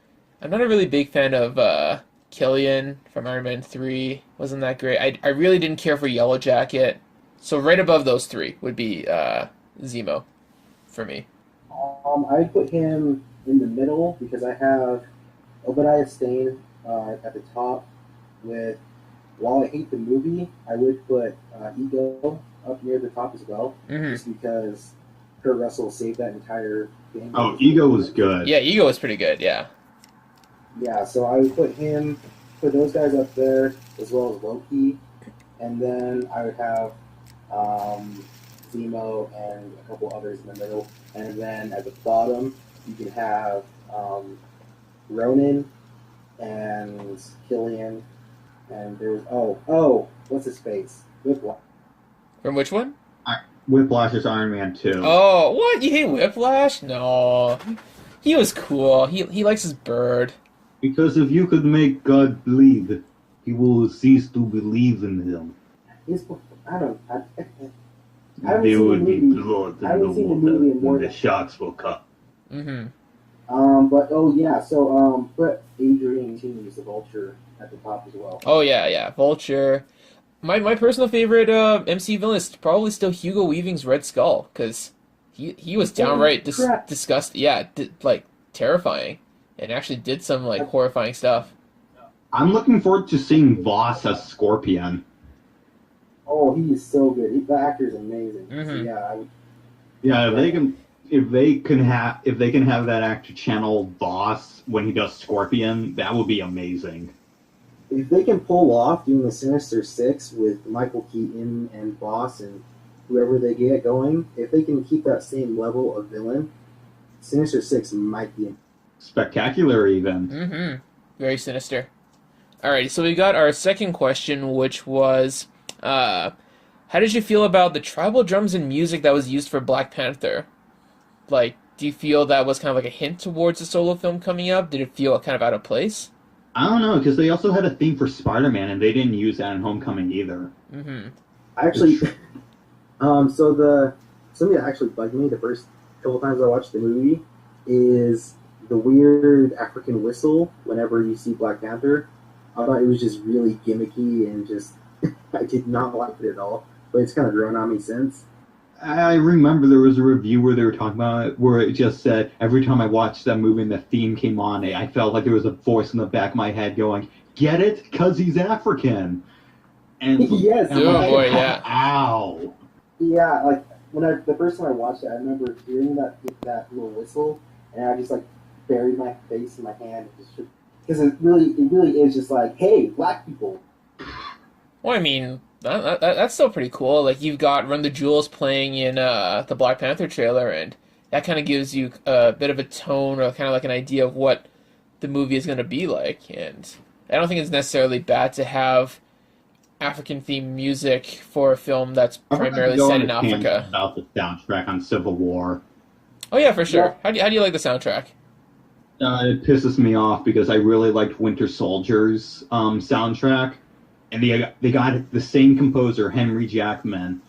I'm not a really big fan of Killian from Iron Man 3. Wasn't that great. I really didn't care for Yellow Jacket. So right above those 3 would be Zemo for me. I'd put him in the middle because I have Obadiah Stane at the top. While I hate the movie, I would put Ego up near the top as well, Hmm. just because Kurt Russell saved that entire game. Oh, Ego was good. Yeah, Ego was pretty good, yeah. Yeah, so I would put those guys up there as well as Loki, and then I would have Zemo and a couple others in the middle, and then at the bottom you can have Ronan and Killian, and there's what's his face? Whiplash. From which one? Whiplash is Iron Man 2. Oh, what? You hate Whiplash? No. He was cool. He likes his bird. Because if you could make God bleed, he will cease to believe in him. He's, I don't. I haven't There seen will the be movie. blood I in the haven't seen the water, movie in more and the than. sharks will come. Mm-hmm. But oh yeah, so put Adrian Toomes, the Vulture, at the top as well. Oh yeah. Vulture. My personal favorite MCU villain is probably still Hugo Weaving's Red Skull, because he was downright disgusting. Yeah, like terrifying, and actually did some like horrifying stuff. I'm looking forward to seeing Voss as Scorpion. Oh, he is so good. The actor is amazing. So, Mhm. yeah, Yeah, if they can have that actor channel Voss when he does Scorpion, that would be amazing. if they can pull off doing the Sinister Six with Michael Keaton and Boss and whoever they get going, if they can keep that same level of villain, Sinister Six might be. Spectacular, even. Mm-hmm. Very sinister. Alrighty, so we got our second question, which was, how did you feel about the tribal drums and music that was used for Black Panther? Like, do you feel that was kind of like a hint towards a solo film coming up? Did it feel kind of out of place? I don't know, because they also had a theme for Spider-Man, and they didn't use that in Homecoming either. Mm-hmm. Actually, so something that actually bugged me the first couple times I watched the movie is the weird African whistle whenever you see Black Panther. I thought it was just really gimmicky and just I did not like it at all. But it's kind of grown on me since. I remember there was a review where they were talking about it, where it just said, every time I watched that movie and the theme came on, I felt like there was a voice in the back of my head going, get it? Because he's African. And Yes. Oh boy, yeah. Ow. Yeah, like the first time I watched it, I remember hearing that little whistle, and I just like buried my face in my hand because it really is just like, hey, black people. Well, I mean, that's still pretty cool. Like, you've got Run the Jewels playing in the Black Panther trailer, and that kind of gives you a bit of a tone or kind of like an idea of what the movie is going to be like. And I don't think it's necessarily bad to have African-themed music for a film that's primarily set in Africa. About the soundtrack on Civil War. Oh yeah, for sure. Yeah. How do you like the soundtrack? It pisses me off because I really liked Winter Soldier's soundtrack, and they got the same composer, Henry Jackman,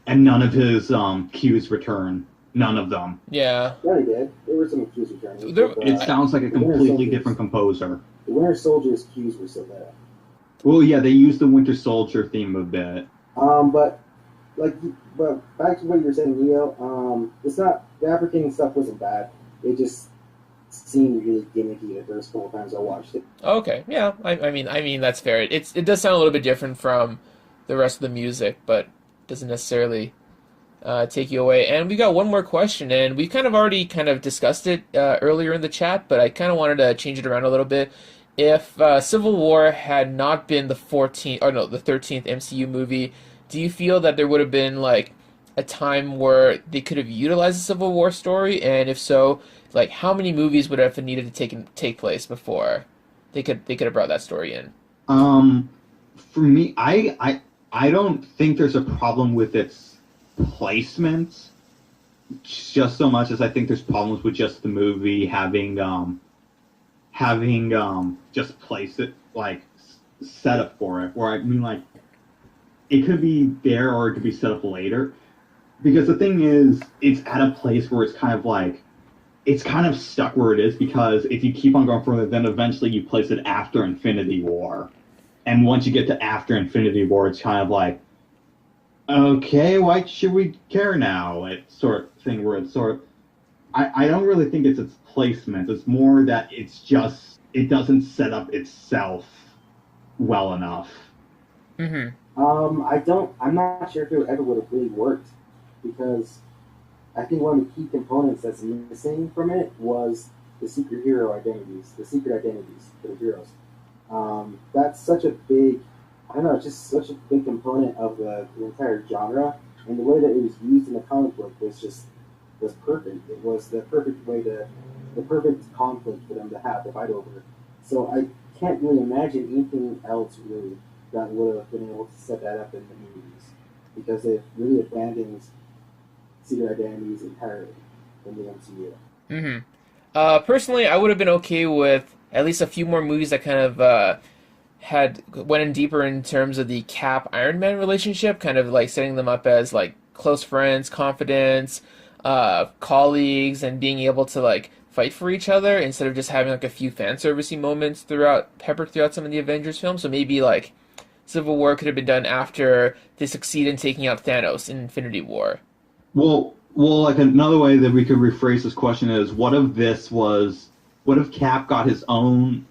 and none of his cues return. None of them. Yeah. Yeah, they did. There were some cues returning. It sounds like a completely different composer. The Winter Soldier's cues were so bad. Well, yeah, they used the Winter Soldier theme a bit. But back to what you were saying, Neo. It's not the African stuff wasn't bad. It just seemed really gimmicky the first couple times I watched it. Okay. Yeah. I mean that's fair. It does sound a little bit different from the rest of the music, but doesn't necessarily take you away. And we got one more question, and we kind of already discussed it earlier in the chat, but I kind of wanted to change it around a little bit. If Civil War had not been the 13th MCU movie, do you feel that there would have been like a time where they could have utilized the Civil War story? And if so, like how many movies would have needed to take place before they could have brought that story in? For me, I don't think there's a problem with its placement, just so much as I think there's problems with just the movie having just place it like set up for it, or I mean like it could be there or it could be set up later, because the thing is it's at a place where it's kind of stuck where it is, because if you keep on going further, then eventually you place it after Infinity War, and once you get to after Infinity War, it's kind of like, okay, why should we care now? It's sort of thing where it's sort of, I don't really think it's its placement. It's more that it doesn't set up itself well enough. Mm-hmm. I'm not sure if it ever would have really worked, because I think one of the key components that's missing from it was the secret identities for the heroes. That's such a big, I don't know, it's just such a big component of the entire genre, and the way that it was used in the comic book was perfect. It was the perfect conflict for them to have to fight over. So I can't really imagine anything else really that would have been able to set that up in the movies. because it really abandons secret identities entirely in the MCU. Mm-hmm. Personally, I would have been okay with at least a few more movies that kind of had went in deeper in terms of the Cap Iron Man relationship, kind of like setting them up as like close friends, confidants, colleagues, and being able to like fight for each other instead of just having like a few fan servicey moments peppered throughout some of the Avengers films. So maybe like Civil War could have been done after they succeed in taking out Thanos in Infinity War. Well, like another way that we could rephrase this question is, what if Cap got his own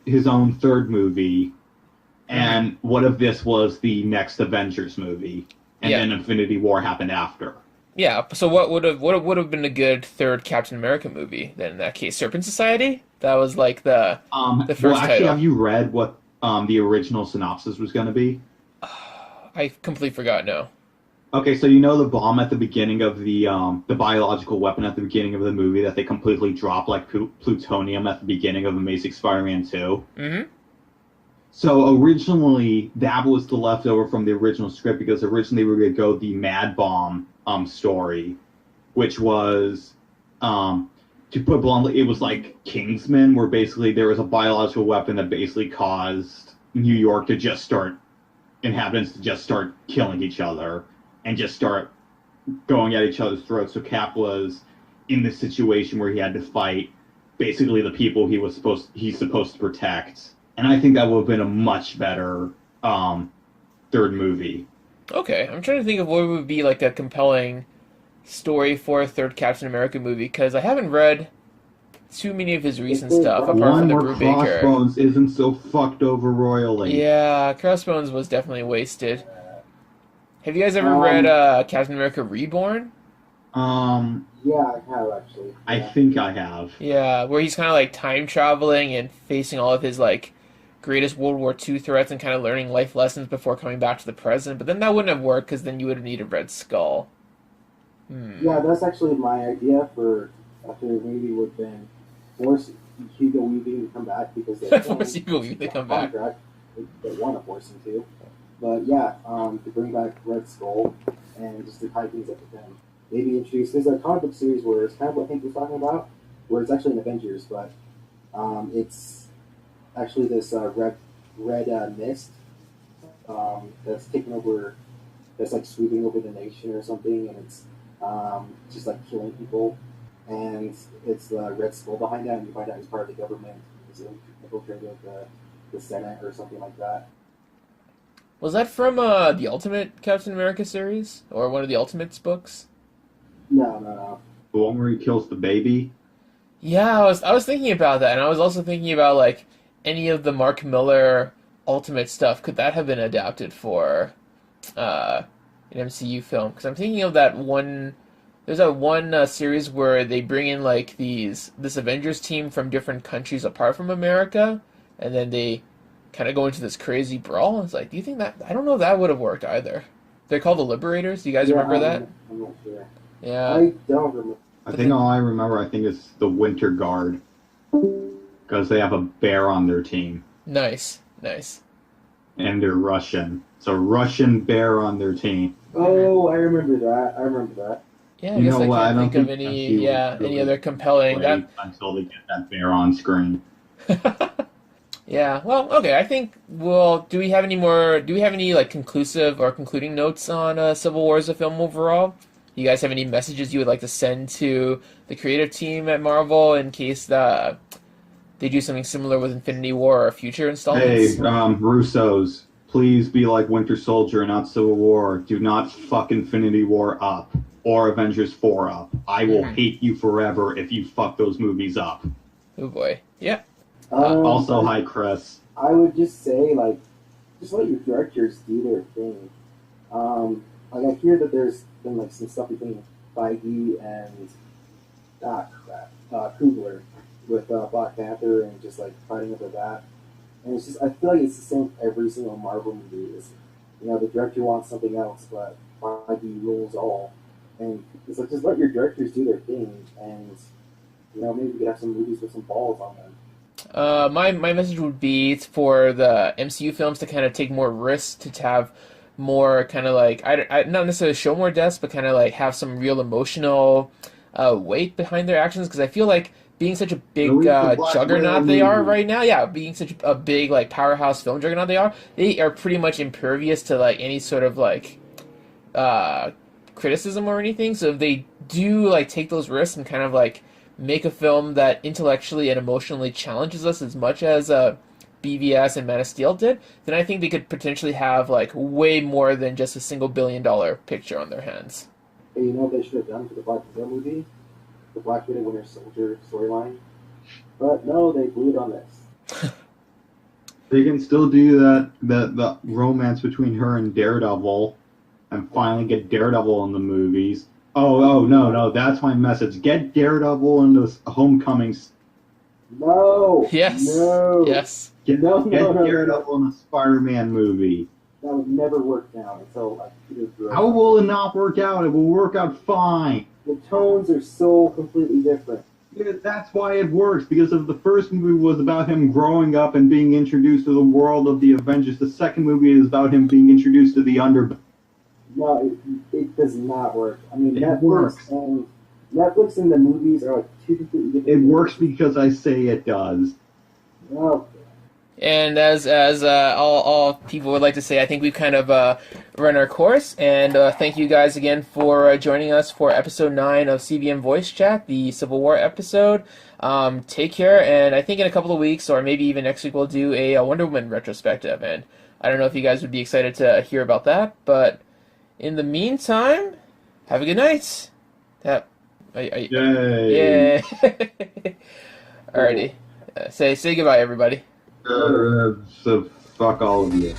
third movie, and what if this was the next Avengers movie, and then Infinity War happened after? Yeah. So what would have been a good third Captain America movie then in that case? Serpent Society? That was like the first well, actually, title. have you read what the original synopsis was going to be? I completely forgot now. Okay, so you know the bomb at the beginning of the biological weapon at the beginning of the movie that they completely drop like plutonium at the beginning of Amazing Spider-Man 2? Mm-hmm. So originally, that was the leftover from the original script, because originally we were going to go the Mad Bomb story, which was, to put bluntly, it was like Kingsman, where basically there was a biological weapon that basically caused New York to just start, inhabitants to just start killing each other and just start going at each other's throats. So Cap was in this situation where he had to fight basically the people he's supposed to protect. And I think that would have been a much better third movie. Okay, I'm trying to think of what would be like a compelling story for a third Captain America movie, because I haven't read too many of his recent stuff apart One from the where Brubaker. Crossbones isn't so fucked over royally. Yeah, Crossbones was definitely wasted. Have you guys ever read Captain America Reborn? Yeah, I have actually. Yeah. I think I have. Yeah, where he's kind of like time traveling and facing all of his like greatest World War II threats and kind of learning life lessons before coming back to the present. But then that wouldn't have worked because then you would have needed Red Skull. Yeah, that's actually my idea for a third movie would have been force Hugo Weaving to come back because they Force Hugo Weaving to come back. They want to force him to. But yeah, to bring back Red Skull and just to tie things up with him. Maybe introduce. There's a comic book series where it's kind of what I think you're talking about, where it's actually an Avengers, but it's actually this red mist that's taking over, that's like sweeping over the nation or something, and it's just like killing people. And it's the Red Skull behind that, and you find out he's part of the government. He's infiltrated the Senate or something like that. Was that from the Ultimate Captain America series? Or one of the Ultimates books? No. The one where he kills the baby? Yeah, I was thinking about that, and I was also thinking about like any of the Mark Millar Ultimate stuff. Could that have been adapted for an MCU film? Because I'm thinking of that one. There's that one series where they bring in like this Avengers team from different countries apart from America, and then they kind of go into this crazy brawl. It's like, do you think that? I don't know if that would have worked either. They're called the Liberators. Do you guys remember that? I'm not sure. Yeah. I don't remember. I think all I remember, is the Winter Guard. Because they have a bear on their team. Nice. And they're Russian. So Russian bear on their team. Oh, I remember that. Yeah, I guess I can't think of any other compelling that until they get that bear on screen. Yeah, well, okay. I think do we have any like conclusive or concluding notes on Civil War as a film overall? You guys have any messages you would like to send to the creative team at Marvel in case they do something similar with Infinity War or future installments? Hey, Russos, please be like Winter Soldier, not Civil War. Do not fuck Infinity War up or Avengers 4 up. I will hate you forever if you fuck those movies up. Oh boy, yeah. Also, hi, Chris. I would just say, like, just let your directors do their thing. Like, I hear that there's been, like, some stuff between Feige and, Coogler with Black Panther and just, like, fighting over that. And it's just, I feel like it's the same for every single Marvel movie. The director wants something else, but Feige rules all. And it's like, just let your directors do their thing, and, maybe we could have some movies with some balls on them. My message would be for the MCU films to kind of take more risks, to have more kind of like I not necessarily show more deaths, but kind of like have some real emotional weight behind their actions. Because I feel like being such a big juggernaut they are right now, yeah, being such a big like powerhouse film juggernaut they are pretty much impervious to like any sort of like criticism or anything. So if they do like take those risks and kind of like make a film that intellectually and emotionally challenges us as much as BVS and Man of Steel did, then I think they could potentially have like way more than just a single $1 billion picture on their hands. Hey, you know what they should have done for the Black Widow movie? The Black Widow Winter Soldier storyline. But no, they blew it on this. They can still do the romance between her and Daredevil, and finally get Daredevil in the movies. Oh no, that's my message. Get Daredevil in the Homecomings. No. Yes. No. Yes. Get Daredevil in a Spider-Man movie. That would never work now until Peter Grove. How will it not work out? It will work out fine. The tones are so completely different. Yeah, that's why it works, because if the first movie was about him growing up and being introduced to the world of the Avengers, the second movie is about him being introduced to the underbelly. No, it does not work. I mean, It Netflix and the movies are like two completely different. It works because I say it does. No. And as all people would like to say, I think we've kind of run our course. And thank you guys again for joining us for episode 9 of CBM Voice Chat, the Civil War episode. Take care, and I think in a couple of weeks, or maybe even next week, we'll do a Wonder Woman retrospective. And I don't know if you guys would be excited to hear about that, but in the meantime, have a good night. Yay! Yeah. Alrighty. Say goodbye, everybody. So fuck all of you.